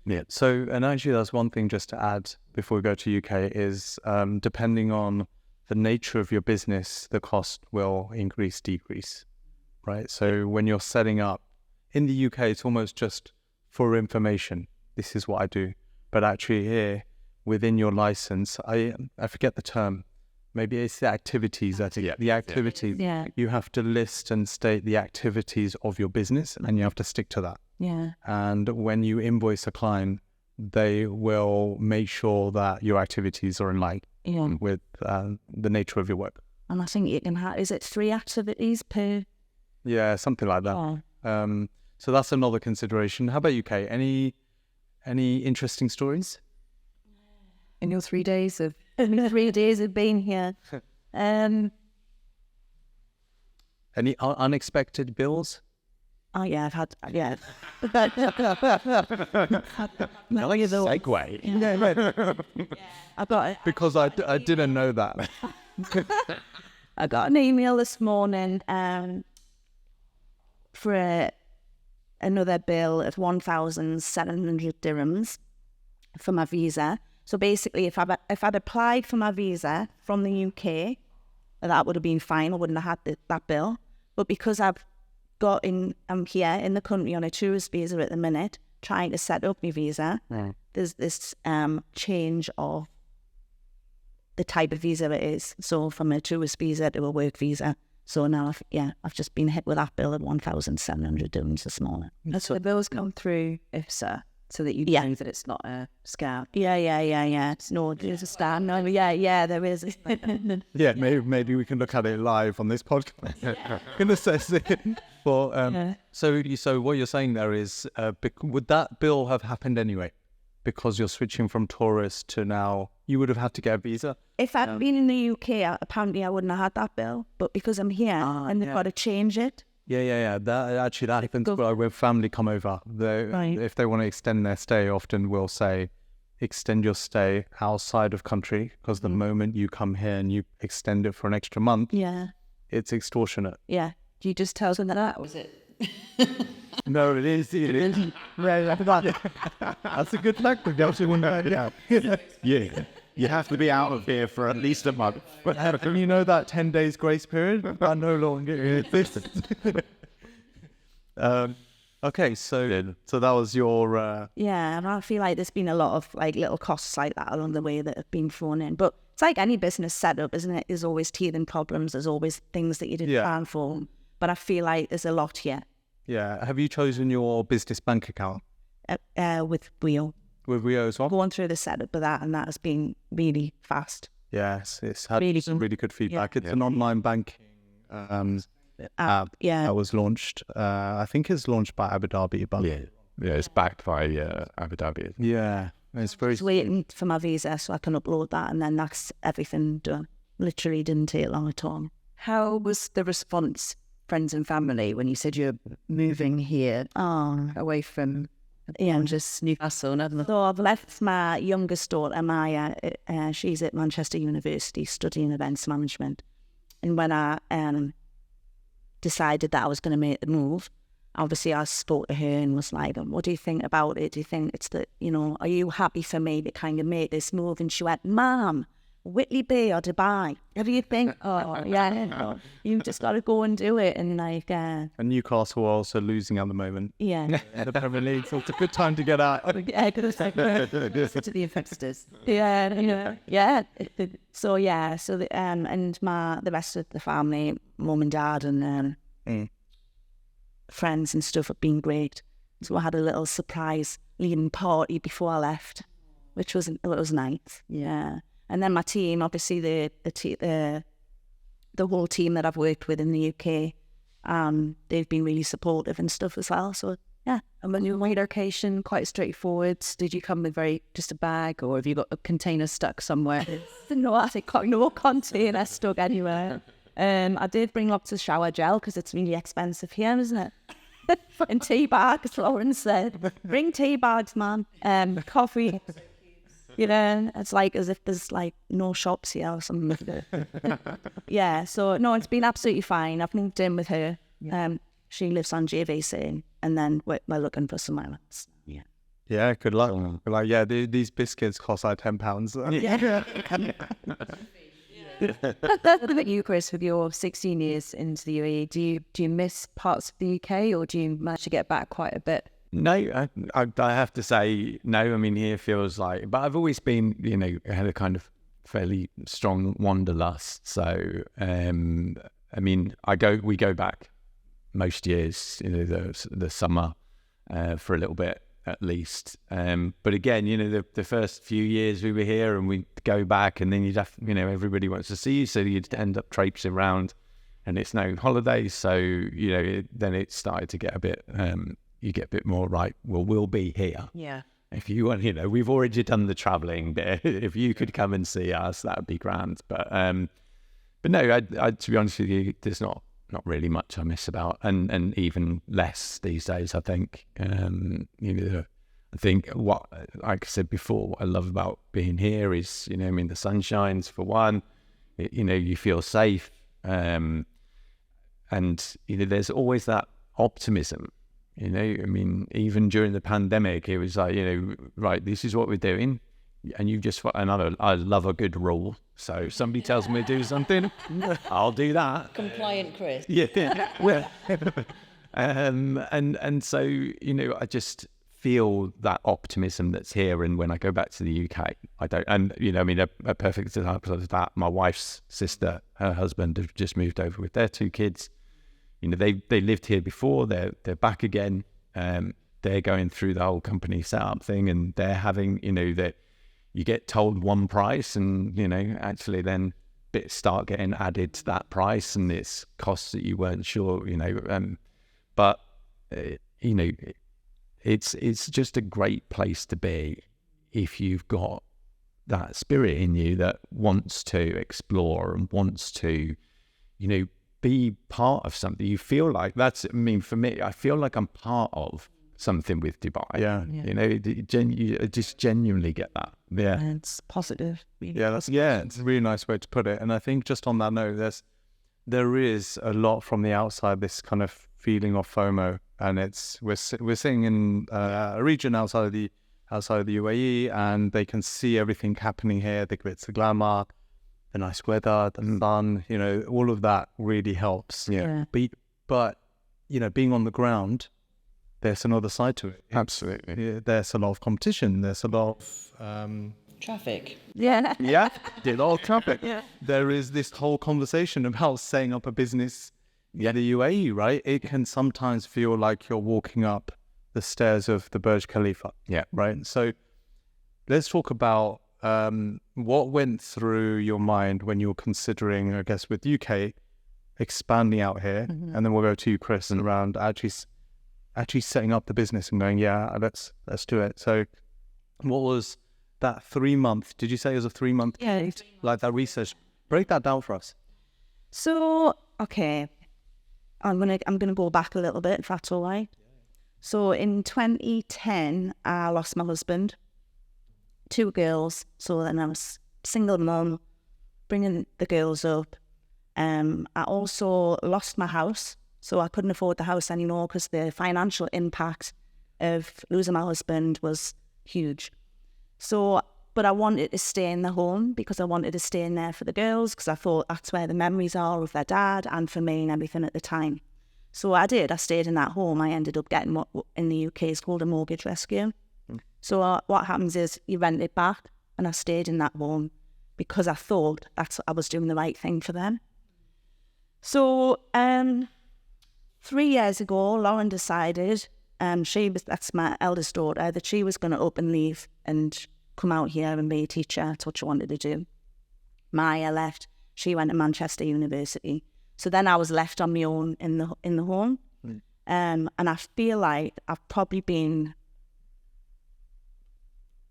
Yeah. So, and actually that's one thing just to add before we go to UK is depending on the nature of your business, the cost will increase, decrease, right? So when you're setting up, in the UK, it's almost just for information. This is what I do. But actually here, within your license, I forget the term. Maybe it's the activities. The activities. Yeah. You have to list and state the activities of your business, and you have to stick to that. Yeah. And when you invoice a client, they will make sure that your activities are in line with the nature of your work. And I think you can have, is it 3 activities per? Yeah, something like that. Oh. So that's another consideration. How about you, Kate? Any interesting stories? In your 3 days of 3 days of being here. Any unexpected bills? Oh yeah, I've had Nice segue. I've got Because I didn't know that. I got an email this morning for another bill of 1,700 dirhams for my visa. So basically, if I'd applied for my visa from the UK, that would have been fine. I wouldn't have had that bill. But because I'm here in the country on a tourist visa at the minute, trying to set up my visa, there's this change of the type of visa it is. So from a tourist visa to a work visa. So now, I've just been hit with that bill of 1,700 dirhams this morning. So the bills come through IFZA so that you know that it's not a scam. Yeah. No, there's a star. No, yeah, there is. Yeah, maybe we can look at it live on this podcast. Gonna assess it. But so what you're saying there is, would that bill have happened anyway? Because you're switching from tourist to now, you would have had to get a visa. If I'd been in the UK, apparently I wouldn't have had that bill. But because I'm here and they've got to change it. Yeah. That happens when family come over. If they want to extend their stay, often we'll say, extend your stay outside of country, because the moment you come here and you extend it for an extra month, it's extortionate. Yeah. Do you just tell them that? Was it? No, it is. That's a good tactic. Yeah. You have to be out of here for at least a month. And you know that 10 days grace period? I no longer exist. Okay, so that was your... Yeah, and I feel like there's been a lot of like little costs like that along the way that have been thrown in. But it's like any business setup, isn't it? There's always teething problems. There's always things that you didn't plan for. But I feel like there's a lot here. Yeah. Have you chosen your business bank account? With Rio. With Rio as well? Going through the setup of that, and that has been really fast. Yes, it's had some really good feedback. It's an online banking app that was launched. I think it's launched by Abu Dhabi. But it's backed by Abu Dhabi. Yeah, it's very... Just waiting for my visa so I can upload that, and then that's everything done. Literally didn't take long at all. How was the response, friends and family, when you said you're moving here away from just Newcastle? So I've left my youngest daughter, Maya. She's at Manchester University studying events management. And when I decided that I was going to make the move, obviously I spoke to her and was like, what do you think about it? Do you think it's are you happy for me to kind of make this move? And she went, Mom, Whitley Bay or Dubai? What do you think? You just got to go and do it. And and Newcastle are also losing at the moment. Yeah. The Premier League, so it's a good time to get out. Yeah, because it's like to the investors. Yeah. So and the rest of the family, mum and dad and friends and stuff have been great. So I had a little surprise leaving party before I left, which was nice. Yeah. And then my team, obviously the whole team that I've worked with in the UK, they've been really supportive and stuff as well. So yeah. And when your relocation, quite straightforward. Did you come with just a bag, or have you got a container stuck somewhere? No container stuck anywhere. I did bring lots of shower gel because it's really expensive here, isn't it? And tea bags, Lauren said. Bring tea bags, man. Coffee. It's like as if there's like no shops here or something. Yeah, so no, it's been absolutely fine. I've moved in with her. She lives on JVC, and then we're looking for somewhere else. Yeah. Yeah, good luck. Yeah, these biscuits cost like £10. What about you, Chris, with your 16 years into the UAE? Do you miss parts of the UK, or do you manage to get back quite a bit? No, I have to say no. I mean, here feels like, but I've always been, had a kind of fairly strong wanderlust. So, I mean, we go back most years, the summer for a little bit at least. But again, the first few years we were here and we'd go back, and then you'd have, everybody wants to see you, so you'd end up traipsing around, and it's no holidays. So, then it started to get a bit you get a bit more, right, well, we'll be here. Yeah. If you want, we've already done the travelling bit. If you could come and see us, that would be grand. But no, I to be honest with you, there's not really much I miss about, and even less these days. I think, I think what, like I said before, what I love about being here is, the sun shines for one. You feel safe, and there's always that optimism. Even during the pandemic, it was like, right, this is what we're doing. And you just, and I love a good rule. So if somebody tells me to do something, I'll do that. Compliant Chris. Yeah. Well, and so, I just feel that optimism that's here. And when I go back to the UK, I don't, and, a perfect example of that, my wife's sister, her husband have just moved over with their 2 kids. They lived here before, they're back again. They're going through the whole company setup thing, and they're having, that you get told one price, and, actually then bits start getting added to that price, and it's costs that you weren't sure, but, it's just a great place to be if you've got that spirit in you that wants to explore and wants to, be part of something. You feel like for me, I feel like I'm part of something with Dubai. Yeah. You just genuinely get that. Yeah. And it's positive. Really. Yeah, it's a really nice way to put it. And I think just on that note, there is a lot from the outside, this kind of feeling of FOMO, and we're sitting in a region outside of the UAE, and they can see everything happening here. It's the glamour, the nice weather, the sun, all of that really helps. Yeah. But being on the ground, there's another side to it. Absolutely. There's a lot of competition. There's a lot of Traffic. Yeah. yeah, a lot of traffic. Yeah. There is this whole conversation about setting up a business in the UAE, right? It can sometimes feel like you're walking up the stairs of the Burj Khalifa. Yeah. Right. So let's talk about what went through your mind when you were considering, I guess, with UK expanding out here, and then we'll go to you, Chris, and around actually setting up the business and going, yeah, let's do it. So what was that 3-month? Did you say it was a 3-month? Yeah. Like that research. Break that down for us. So, okay, I'm gonna go back a little bit, if that's all right. So in 2010, I lost my husband, 2 girls. So then I was single mum, bringing the girls up. I also lost my house, so I couldn't afford the house anymore because the financial impact of losing my husband was huge. So, but I wanted to stay in the home because I wanted to stay in there for the girls, because I thought that's where the memories are of their dad and for me and everything at the time. So I did. I stayed in that home. I ended up getting what in the UK is called a mortgage rescue. So what happens is you rent it back, and I stayed in that home because I thought I was doing the right thing for them. So 3 years ago, Lauren decided, that's my eldest daughter, that she was going to up and leave and come out here and be a teacher. That's what she wanted to do. Maya left. She went to Manchester University. So then I was left on my own in the home. And I feel like I've probably been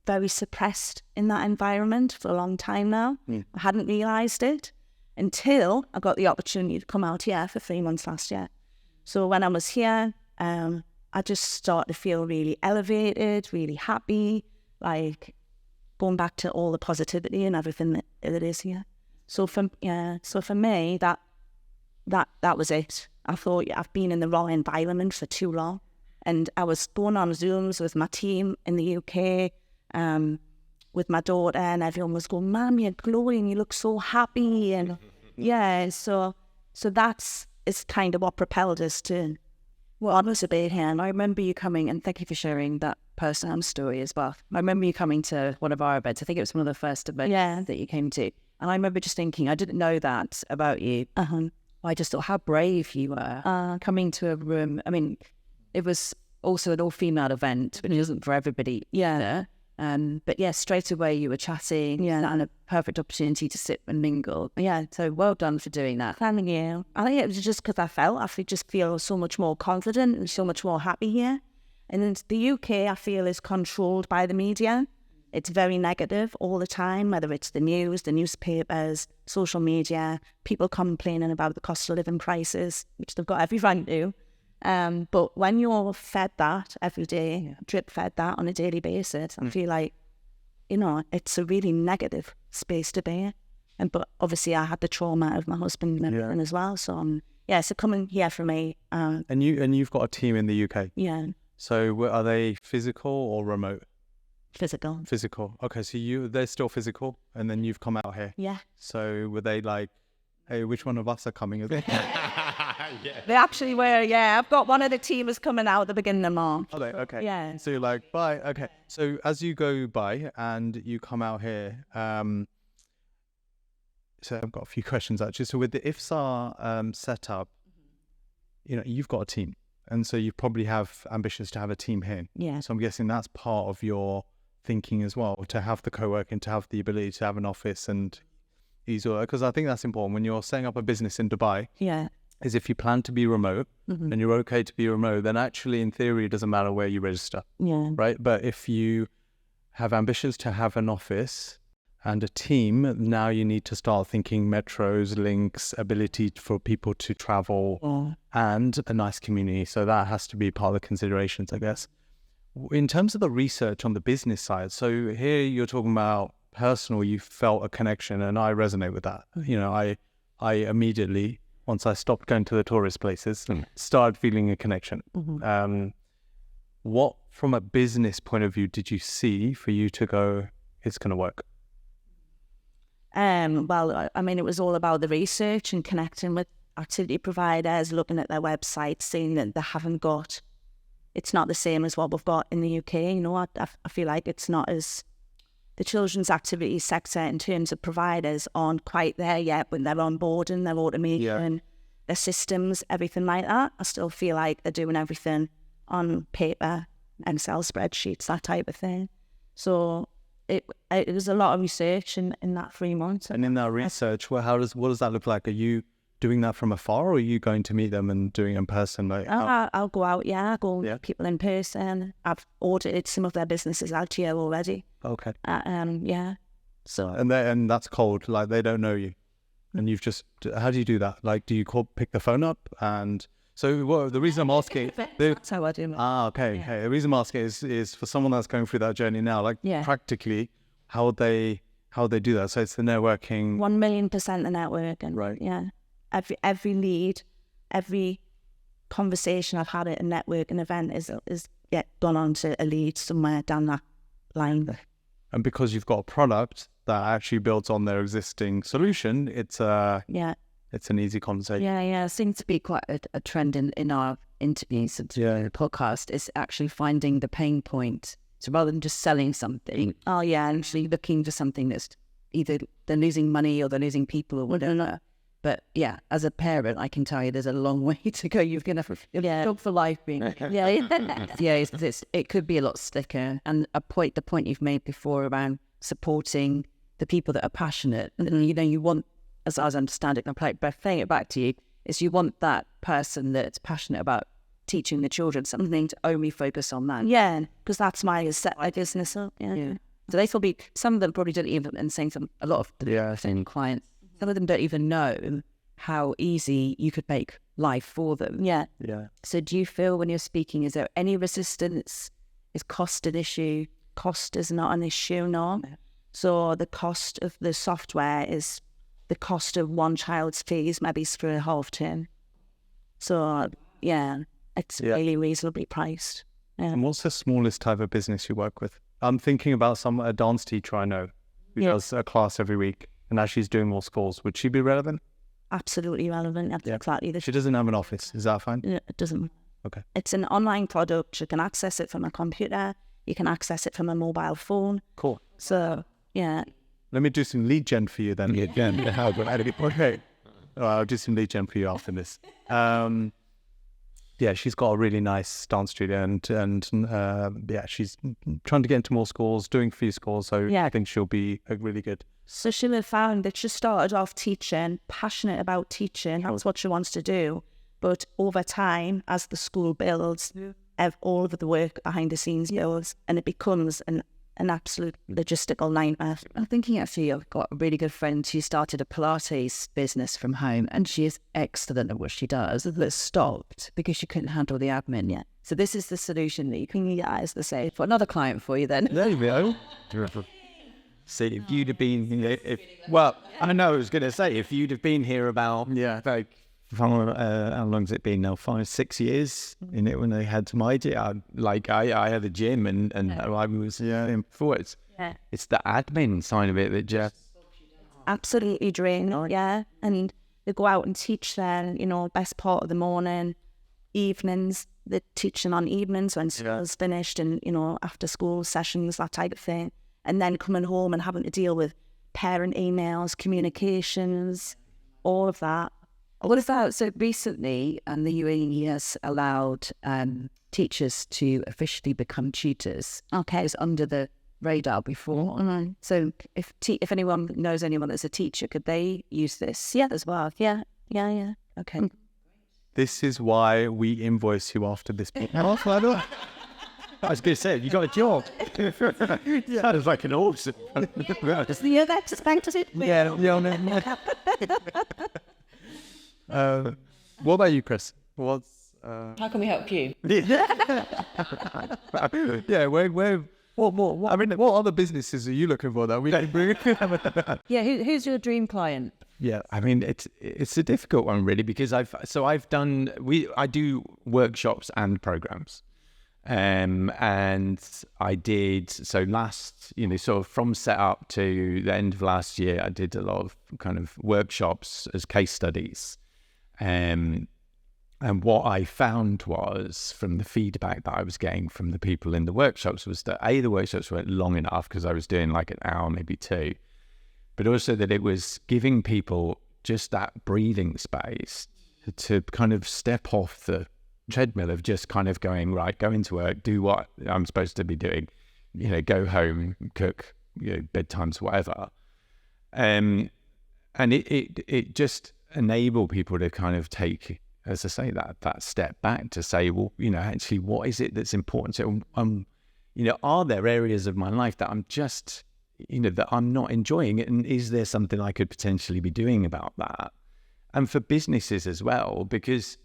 very suppressed in that environment for a long time now. I hadn't realised it until I got the opportunity to come out here for 3 months last year. So when I was here, I just started to feel really elevated, really happy, like going back to all the positivity and everything that it is here. So for me, that was it. I thought I've been in the wrong environment for too long, and I was going on Zooms with my team in the UK, with my daughter, and everyone was going, "Mum, you're glowing. You look so happy." And yeah, so it's kind of what propelled us to. Well, I was a bit here, and I remember you coming, and thank you for sharing that personal story as well. I remember you coming to one of our events. I think it was one of the first events that you came to. And I remember just thinking, I didn't know that about you. I just thought how brave you were coming to a room. I mean, it was also an all-female event, but it wasn't for everybody. Yeah. But yeah, straight away you were chatting, and a perfect opportunity to sit and mingle. Yeah, so well done for doing that. Thank you. I think it was just because I just feel so much more confident and so much more happy here. And the UK, I feel, is controlled by the media. It's very negative all the time, whether it's the news, the newspapers, social media, people complaining about the cost of living crisis, which they've got every right to. But when you're fed that every day, drip fed that on a daily basis, I feel like, you know, it's a really negative space to be in. But obviously I had the trauma of my husband and everything as well. So so coming here for me. And you've got a team in the UK. Yeah. So are they physical or remote? Physical. Physical. Okay, so they're still physical, and then you've come out here. Yeah. So were they like, hey, which one of us are coming? Are they? They actually were, yeah. I've got one of the teamers coming out at the beginning of March. Are they? Okay. Yeah. So you're like, bye. Okay. So as you go by and you come out here, so I've got a few questions actually. So with the IFZA setup, you know, you've got a team, and so you probably have ambitions to have a team here. Yeah. So I'm guessing that's part of your thinking as well, to have the co-working, to have the ability to have an office and ease work. Because I think that's important when you're setting up a business in Dubai. Yeah. Is if you plan to be remote and you're okay to be remote, then actually in theory it doesn't matter where you register. Yeah. Right. But if you have ambitions to have an office and a team, now you need to start thinking metros, links, ability for people to travel and a nice community. So that has to be part of the considerations, I guess. In terms of the research on the business side, so here you're talking about personal, you felt a connection, and I resonate with that. You know, I immediately, once I stopped going to the tourist places, started feeling a connection. What, from a business point of view, did you see for you to go, it's going to work? Well, I mean, it was all about the research and connecting with activity providers, looking at their websites, seeing that they haven't got, it's not the same as what we've got in the UK. You know, I feel like it's not as, the children's activities sector in terms of providers aren't quite there yet when they're onboarding, their automation, their systems, everything like that. I still feel like they're doing everything on paper, Excel spreadsheets, that type of thing. So it was a lot of research in that 3 months. And in that research, what does that look like? Are you doing that from afar, or are you going to meet them and doing it in person? Like, I'll go out, I'll go meet people in person. I've audited some of their businesses out here already. Okay. So and that's cold, like they don't know you. And you've just, how do you do that? Like, do you pick the phone up? And so the reason I'm asking... That's how I do it. Okay. Hey, the reason I'm asking is for someone that's going through that journey now, like practically, how would they do that? So it's the networking... 1,000,000% the networking. Right. Yeah. Every lead, every conversation I've had at a networking event is gone on to a lead somewhere down that line. And because you've got a product that actually builds on their existing solution, it's an easy conversation. Yeah. Seems to be quite a trend in our interviews and podcast is actually finding the pain point. So rather than just selling something, actually looking for something that's either they're losing money or they're losing people or whatever. But yeah, as a parent, I can tell you there's a long way to go. You're going to dog for life being it could be a lot slicker. And the point you've made before around supporting the people that are passionate, and you want, as I understand it, and I'm playing it back to you, is you want that person that's passionate about teaching the children something to only focus on that. Yeah, because that's my business up. So they will be, some of them probably don't even, and saying a lot of the clients, some of them don't even know how easy you could make life for them. Yeah. So do you feel when you're speaking, is there any resistance? Is cost an issue? Cost is not an issue, no. So the cost of the software is the cost of one child's fees, maybe for a half term. So it's really reasonably priced. Yeah. And what's the smallest type of business you work with? I'm thinking about a dance teacher I know who does a class every week, and as she's doing more schools, would she be relevant? Absolutely relevant. That's exactly. She doesn't have an office. Is that fine? No, it doesn't. Okay. It's an online product. You can access it from a computer. You can access it from a mobile phone. Cool. So, Let me do some lead gen for you then. Okay. I'll do some lead gen for you after this. She's got a really nice dance studio and she's trying to get into more schools, doing a few schools. So I think she'll be really good. So she'll have found that she started off teaching, passionate about teaching. That's what she wants to do. But over time, as the school builds, all of the work behind the scenes goes, and it becomes an absolute logistical nightmare. I'm thinking actually I've got a really good friend who started a Pilates business from home, and she is excellent at what she does, but stopped because she couldn't handle the admin yet. So this is the solution that you can use, the say, for another client for you then. There you go. See, if you'd have been here, I know I was going to say, if you'd have been here about, like, how long's it been now? 5-6 years in it when I had my idea. I had a gym and I was before it's the admin side of it that just absolutely draining. And they go out and teach then, best part of the morning, evenings. They're teaching on evenings when school's finished, and after school sessions, that type of thing. And then coming home and having to deal with parent emails, communications, all of that. What about, so recently, the UAE has allowed teachers to officially become tutors. Okay. It was under the radar before. Mm-hmm. So if anyone knows anyone that's a teacher, could they use this? Yeah. As well? Yeah. Okay. This is why we invoice you after this. I was going to say, you got a job. Sounds like an awesome. Does the year expect it? What about you, Chris? What's How can we help you? what? I mean, what other businesses are you looking for that we can bring? Yeah, who's your dream client? Yeah, I mean, it's a difficult one really, because I do workshops and programs. And I did, so last, sort of from setup to the end of last year, I did a lot of kind of workshops as case studies. And what I found was, from the feedback that I was getting from the people in the workshops, was that the workshops weren't long enough because I was doing like an hour, maybe 2, but also that it was giving people just that breathing space to kind of step off the treadmill of just kind of going, right, go into work, do what I'm supposed to be doing, go home, cook, bedtimes, whatever. And it just enabled people to kind of take, as I say, that step back to say, well, actually, what is it that's important? So, are there areas of my life that I'm just, that I'm not enjoying it? And is there something I could potentially be doing about that? And for businesses as well, because,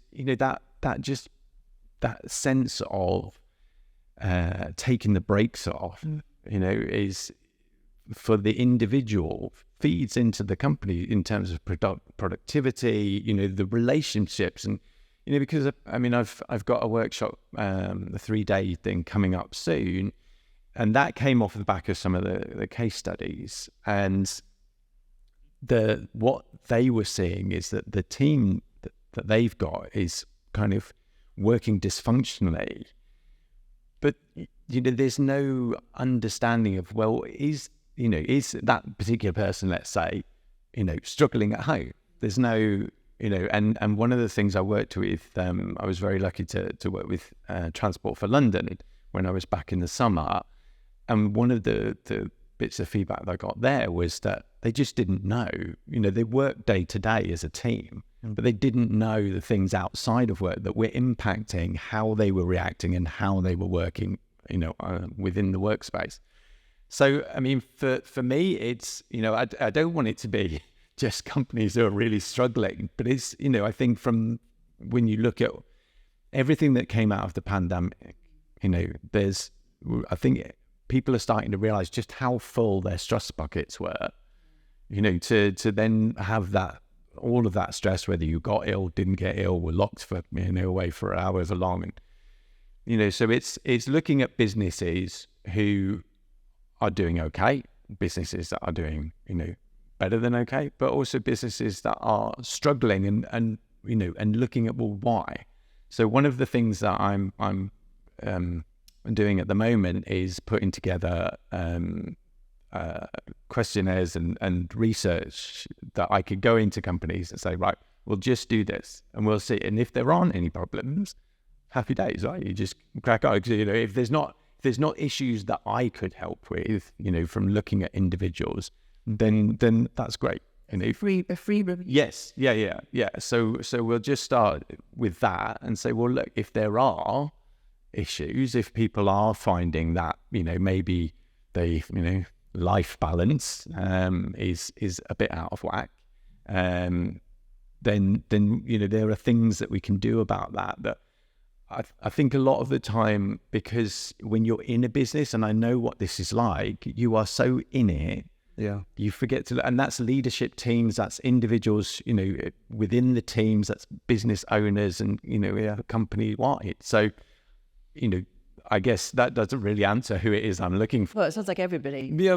that sense of taking the brakes off, is, for the individual, feeds into the company in terms of productivity, the relationships. And, because I've got a workshop, a 3-day thing coming up soon, and that came off the back of some of the case studies. And what they were seeing is that the team that they've got is kind of working dysfunctionally, but there's no understanding of, well, is that particular person, let's say, struggling at home? There's no, and one of the things I worked with, I was very lucky to work with Transport for London when I was back in the summer, and one of the bits of feedback that I got there was that they just didn't know, they work day to day as a team, but they didn't know the things outside of work that were impacting how they were reacting and how they were working, within the workspace. So, I mean, for me, it's, I don't want it to be just companies who are really struggling, but it's, I think from when you look at everything that came out of the pandemic, I think people are starting to realize just how full their stress buckets were, to then have all of that stress, whether you got ill, didn't get ill, were locked for, away for however long. And, so it's looking at businesses who are doing okay, businesses that are doing, better than okay, but also businesses that are struggling and looking at, well, why? So one of the things that I'm doing at the moment is putting together questionnaires and research that I could go into companies and say, right, we'll just do this and we'll see. And if there aren't any problems, happy days, right? You just crack on. If there's not issues that I could help with, from looking at individuals, then that's great. A free review. Yes, yeah. So we'll just start with that and say, well, look, if there are issues, if people are finding that, maybe they, life balance is a bit out of whack, then there are things that we can do about that I think a lot of the time, because when you're in a business, and I know what this is like, you are so in it, you forget to, and that's leadership teams, that's individuals, within the teams, that's business owners and, company wide. So, I guess that doesn't really answer who it is I'm looking for. Well, it sounds like everybody. Yeah,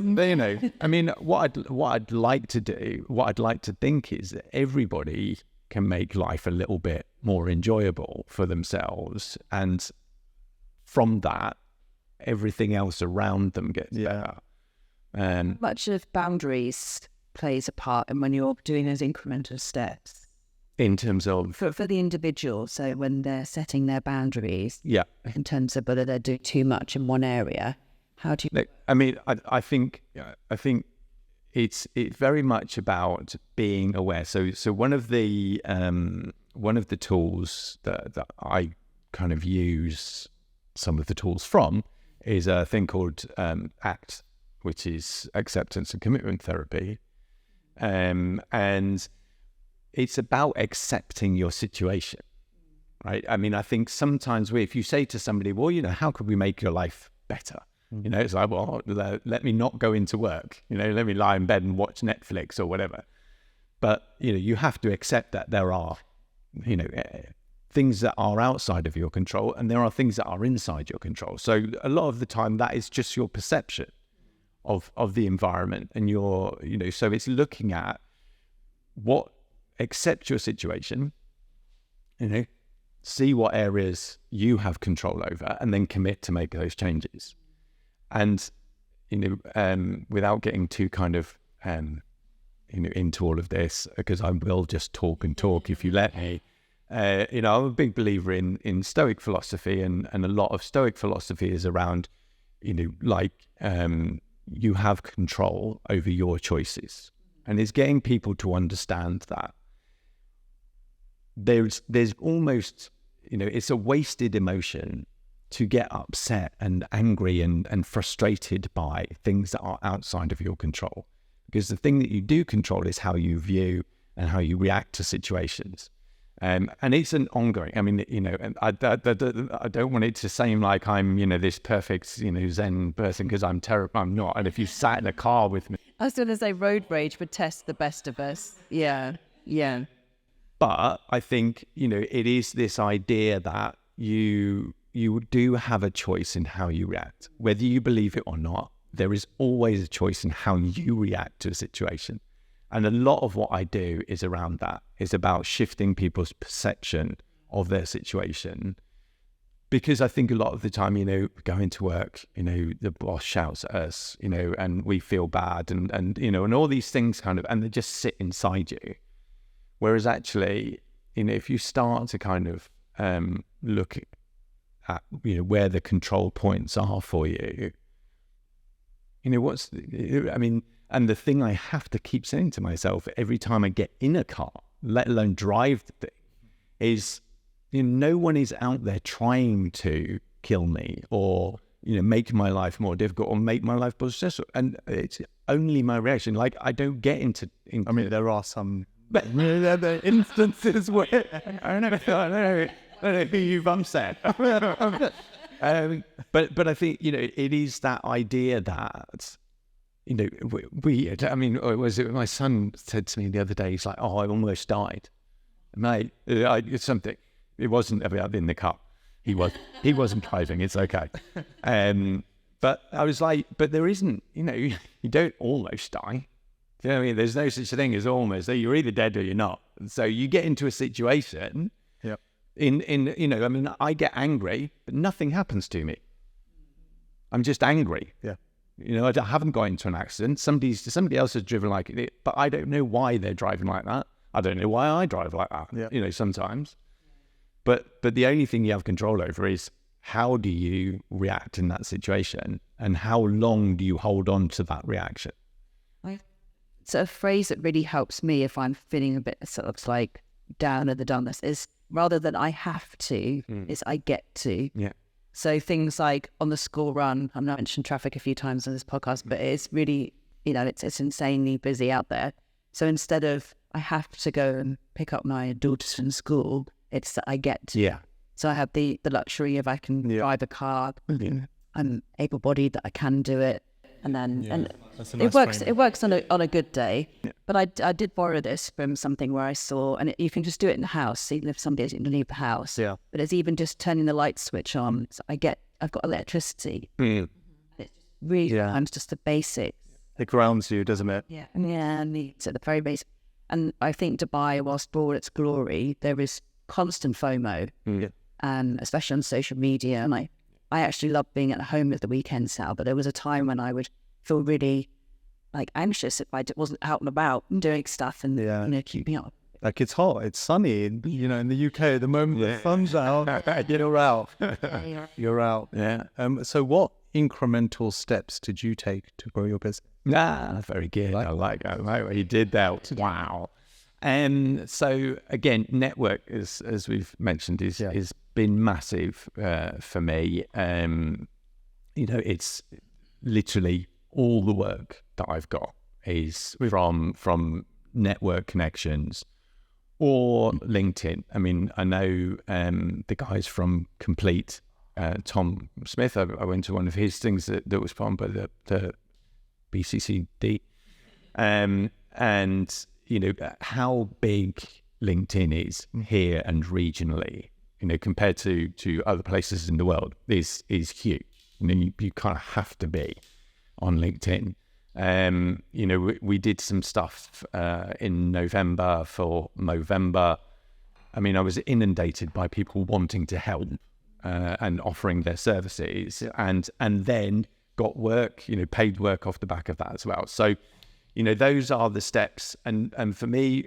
I mean, what I'd like to do, what I'd like to think is that everybody can make life a little bit more enjoyable for themselves, and from that, everything else around them gets better. Much of boundaries plays a part in when you're doing those incremental steps. In terms of For the individual, so when they're setting their boundaries, in terms of whether they're doing too much in one area, how do you? I mean, I think it's very much about being aware. So one of the tools that I kind of use some of the tools from is a thing called ACT, which is acceptance and commitment therapy, and it's about accepting your situation, right? I mean, I think sometimes if you say to somebody, well, how could we make your life better? It's like, well, let me not go into work, let me lie in bed and watch Netflix or whatever. But, you have to accept that there are, things that are outside of your control, and there are things that are inside your control. So a lot of the time that is just your perception of the environment, and so it's looking at accept your situation, see what areas you have control over, and then commit to make those changes. And, without getting too kind of, into all of this, because I will just talk and talk if you let me, I'm a big believer in Stoic philosophy, and a lot of Stoic philosophy is around, you have control over your choices. And it's getting people to understand that there's almost, it's a wasted emotion to get upset and angry and frustrated by things that are outside of your control. Because the thing that you do control is how you view and how you react to situations. And it's an ongoing, and I don't want it to seem like I'm, this perfect, Zen person, because I'm terrible. I'm not. And if you sat in a car with me. I was going to say road rage would test the best of us. Yeah. But I think, it is this idea that you do have a choice in how you react. Whether you believe it or not, there is always a choice in how you react to a situation. And a lot of what I do is around that. It's about shifting people's perception of their situation. Because I think a lot of the time, going to work, the boss shouts at us, and we feel bad and all these things and they just sit inside you. Whereas actually, if you start to kind of look at, where the control points are for you, and the thing I have to keep saying to myself every time I get in a car, let alone drive the thing, is, no one is out there trying to kill me or, make my life more difficult or make my life more stressful. And it's only my reaction. Like, I don't get into there are some instances where I don't know who you've upset. But I think, it is that idea that, was it my son said to me the other day, he's like, oh, I almost died. Mate, it's something. It wasn't about in the car. He wasn't driving. It's okay. But I was like, but there isn't, you don't almost die. Do you know what I mean? There's no such thing as almost. You're either dead or you're not. So you get into a situation. Yep. I get angry, but nothing happens to me. I'm just angry. Yeah. I haven't got into an accident. Somebody else has driven like it, but I don't know why they're driving like that. I don't know why I drive like that. Yeah. Sometimes. But the only thing you have control over is how do you react in that situation, and how long do you hold on to that reaction? So a phrase that really helps me if I'm feeling a bit sort of like down at the dumps is, rather than I have to, is I get to. Yeah. So things like on the school run, I've not mentioned traffic a few times on this podcast, but it's really, it's insanely busy out there. So instead of I have to go and pick up my daughters from school, it's that I get to. Yeah. So I have the luxury of I can drive a car. I'm able-bodied that I can do it. And then it works on a good day. Yeah. But I did borrow this from something where I saw, and you can just do it in the house, even if somebody doesn't leave the house. Yeah. But it's even just turning the light switch on. So I've got electricity. It's really sometimes just the basics. It grounds you, doesn't it? Yeah. So the very basic. And I think Dubai, whilst for all its glory, there is constant FOMO, and especially on social media. And I actually love being at home at the weekends now, but there was a time when I would feel really anxious if I wasn't out and about and doing stuff and keeping up. Like it's hot, it's sunny, in the UK at the moment. The sun's out, you're out. You're out. Yeah. So what incremental steps did you take to grow your business? Very good. I like what you did that. Wow. So again, network as we've mentioned is been massive for me. It's literally all the work that I've got is from network connections or LinkedIn. I mean, I know the guys from Complete, Tom Smith. I went to one of his things that was put on by the BCCD, and how big LinkedIn is here and regionally, compared to other places in the world is huge. You kind of have to be on LinkedIn. We did some stuff in November for Movember. I mean, I was inundated by people wanting to help and offering their services, and then got work, paid work off the back of that as well. So, those are the steps. And for me,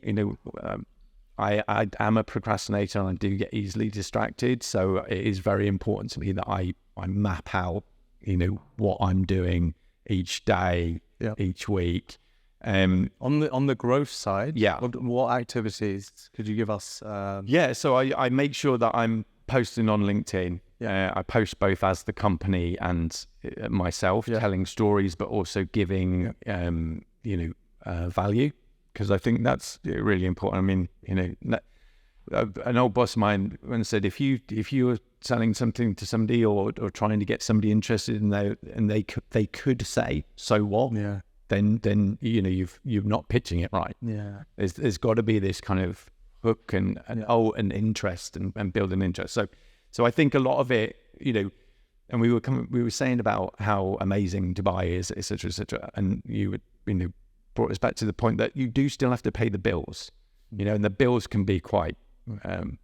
I am a procrastinator and I do get easily distracted. So it is very important to me that I map out, what I'm doing each day, each week. On the growth side, what activities could you give us? So I make sure that I'm posting on LinkedIn. I post both as the company and myself, telling stories, but also giving value, because I think that's really important. I mean, an old boss of mine once said, if you were selling something to somebody or trying to get somebody interested in and they could say, so what? Yeah. Then you're not pitching it right. Yeah. There's got to be this kind of hook and interest and build an interest. So I think a lot of it, and we were saying about how amazing Dubai is, et cetera, and you brought us back to the point that you do still have to pay the bills, and the bills can be quite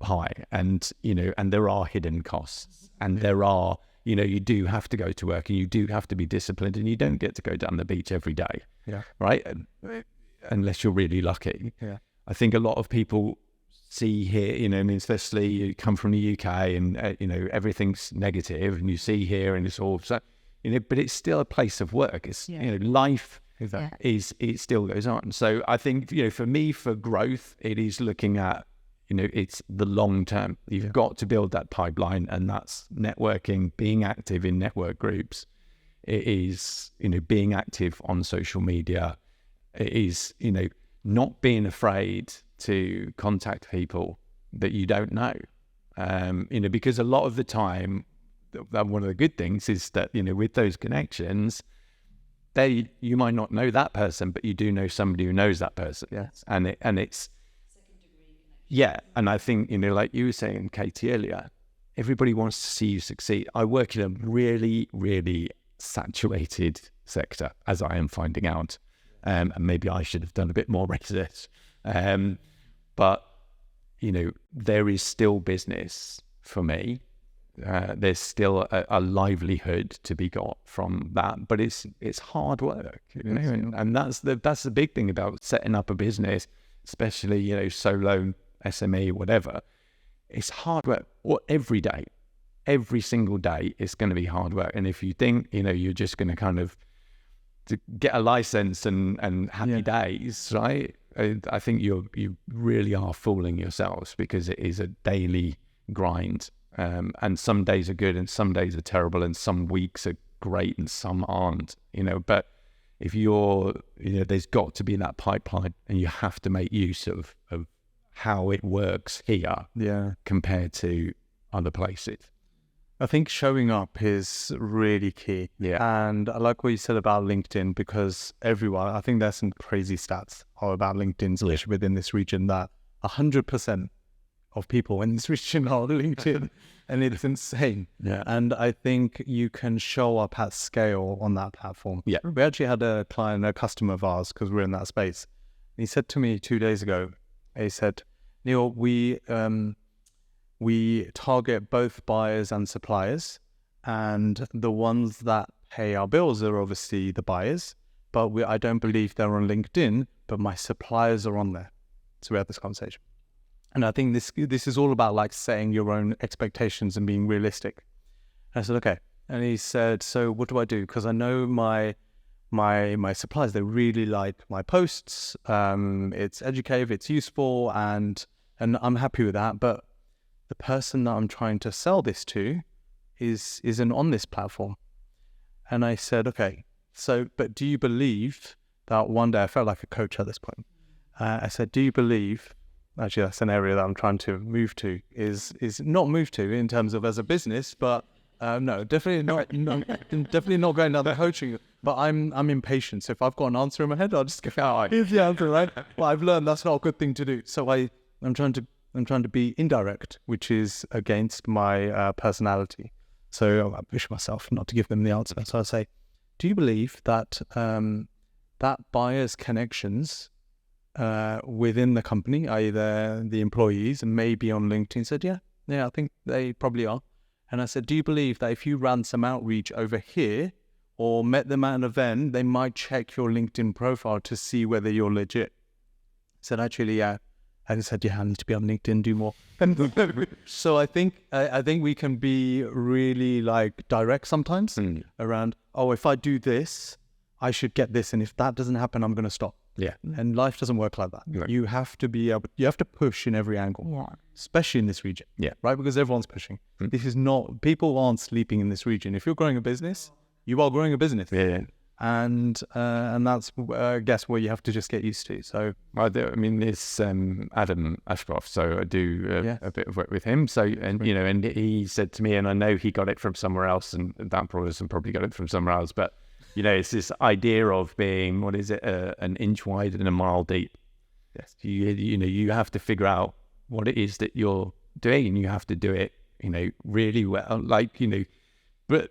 high, and there are hidden costs, and there are, you do have to go to work, and you do have to be disciplined, and you don't get to go down the beach every day, right? Unless you're really lucky. Yeah. I think a lot of people see here, especially you come from the UK and, everything's negative, and you see here and it's all, so, but it's still a place of work. It's, life it still goes on. So I think, for me, for growth, it is looking at, it's the long term. You've got to build that pipeline, and that's networking, being active in network groups. It is, being active on social media. It is, not being afraid to contact people that you don't know, because a lot of the time, one of the good things is that, with those connections, you might not know that person, but you do know somebody who knows that person. Yes. And it's second degree connection. And I think, like you were saying, Katie, earlier, everybody wants to see you succeed. I work in a really, really saturated sector, as I am finding out. And maybe I should have done a bit more research. But, there is still business for me. There's still a livelihood to be got from that, but it's hard work, and that's the big thing about setting up a business, especially, solo, SME, whatever. It's hard work every day. Every single day is going to be hard work. And if you think, you're just going to kind of to get a license and happy days, right? I think you really are fooling yourselves, because it is a daily grind. and some days are good and some days are terrible and some weeks are great and some aren't, but if there's got to be that pipeline and you have to make use of how it works here compared to other places. I think showing up is really key. Yeah. And I like what you said about LinkedIn, because I think there's some crazy stats about LinkedIn, especially within this region, that 100% of people in this region are on LinkedIn. And it's insane. Yeah. And I think you can show up at scale on that platform. Yeah. We actually had a customer of ours, because we're in that space. He said to me 2 days ago, he said, Neil, we target both buyers and suppliers, and the ones that pay our bills are obviously the buyers, but I don't believe they're on LinkedIn, but my suppliers are on there. So we had this conversation. And I think this is all about like setting your own expectations and being realistic. And I said, okay. And he said, so what do I do? Because I know my suppliers, they really like my posts. It's educative, it's useful, and I'm happy with that. But the person that I'm trying to sell this to isn't on this platform. And I said, okay, so, but do you believe that one day, I felt like a coach at this point. I said, do you believe, actually that's an area that I'm trying to move to, is not move to in terms of as a business, but no, definitely not going down the coaching, but I'm impatient. So if I've got an answer in my head, I'll just go, here's the answer, right? Well, I've learned that's not a good thing to do. So I'm trying to be indirect, which is against my personality. So I push myself not to give them the answer. So I say, do you believe that that buyer's connections within the company, i.e. the employees, and maybe on LinkedIn? Said, yeah, I think they probably are. And I said, do you believe that if you ran some outreach over here or met them at an event, they might check your LinkedIn profile to see whether you're legit? I said, actually, yeah. I just said, yeah, I need to be on LinkedIn, do more. So I think we can be really like direct sometimes around, if I do this, I should get this. And if that doesn't happen, I'm going to stop. Yeah. And life doesn't work like that. Right. You have to be able, you have to push in every angle, especially in this region. Yeah. Right? Because everyone's pushing. This is not, people aren't sleeping in this region. If you're growing a business, you are growing a business. Yeah. And that's, I guess, where you have to just get used to. So, there's Adam Ashcroft, so I do a bit of work with him. So, and he said to me, and I know he got it from somewhere else, and that person probably got it from somewhere else, but it's this idea of being, what is it, an inch wide and a mile deep. yes, You have to figure out what it is that you're doing, and you have to do it, really well. But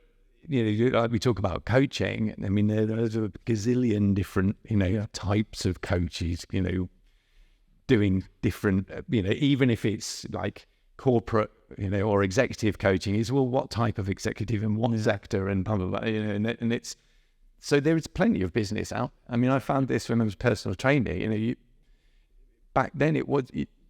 like we talk about coaching. I mean, there's a gazillion different, types of coaches, doing different, even if it's like corporate, or executive coaching is, well, what type of executive and what sector and blah, blah, blah, and it's, so there is plenty of business out. I mean, I found this when I was personal trainer, back then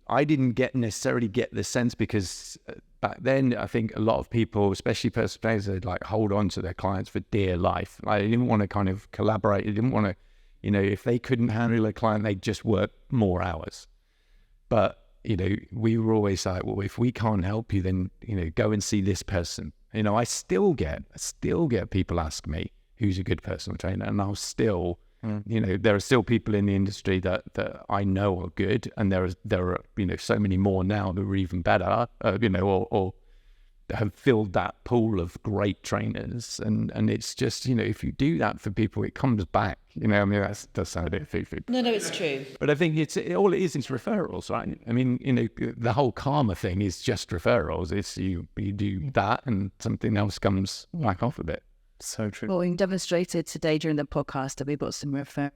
I didn't necessarily get the sense, because back then I think a lot of people, especially personal trainers, they'd like hold on to their clients for dear life. Like, they didn't want to kind of collaborate. They didn't want to, if they couldn't handle a client, they'd just work more hours. But, we were always like, well, if we can't help you, then, go and see this person. I still get people ask me, who's a good personal trainer? And I'll still, there are still people in the industry that I know are good, and there are so many more now that are even better, or have filled that pool of great trainers, and it's just, if you do that for people, it comes back. That does sound a bit foo-foo. No, it's true. But I think all it is referrals, right? I mean, the whole karma thing is just referrals. It's you do that, and something else comes back off a bit. so true. Well, we demonstrated today during the podcast that we got some referrals.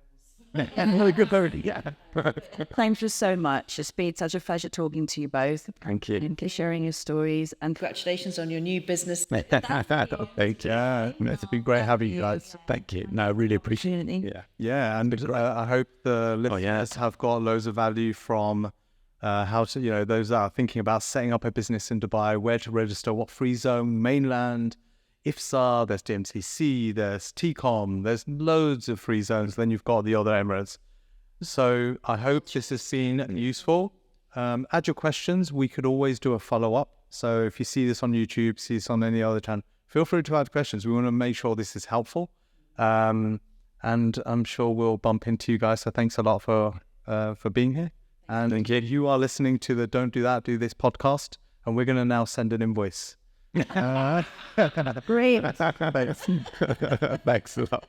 Thank you so much. It's been such a pleasure talking to you both. Thank you. And for sharing your stories. And Congratulations on your new business. Thank you. Yeah, it's been great having you guys. Thank you. No, I really appreciate it. Yeah, and I hope the listeners have got loads of value from how to, those that are thinking about setting up a business in Dubai, where to register, what free zone, mainland, IFZA, there's DMCC, there's TCOM, there's loads of free zones. Then you've got the other Emirates. So I hope this has been useful. Add your questions. We could always do a follow-up So if you see this on YouTube, see this on any other channel, feel free to add questions. We want to make sure this is helpful. And I'm sure we'll bump into you guys. So thanks a lot for being here. And Thank you. you are listening to the Don't Do That, Do This podcast. And we're going to now send an invoice. Great. Thanks a lot.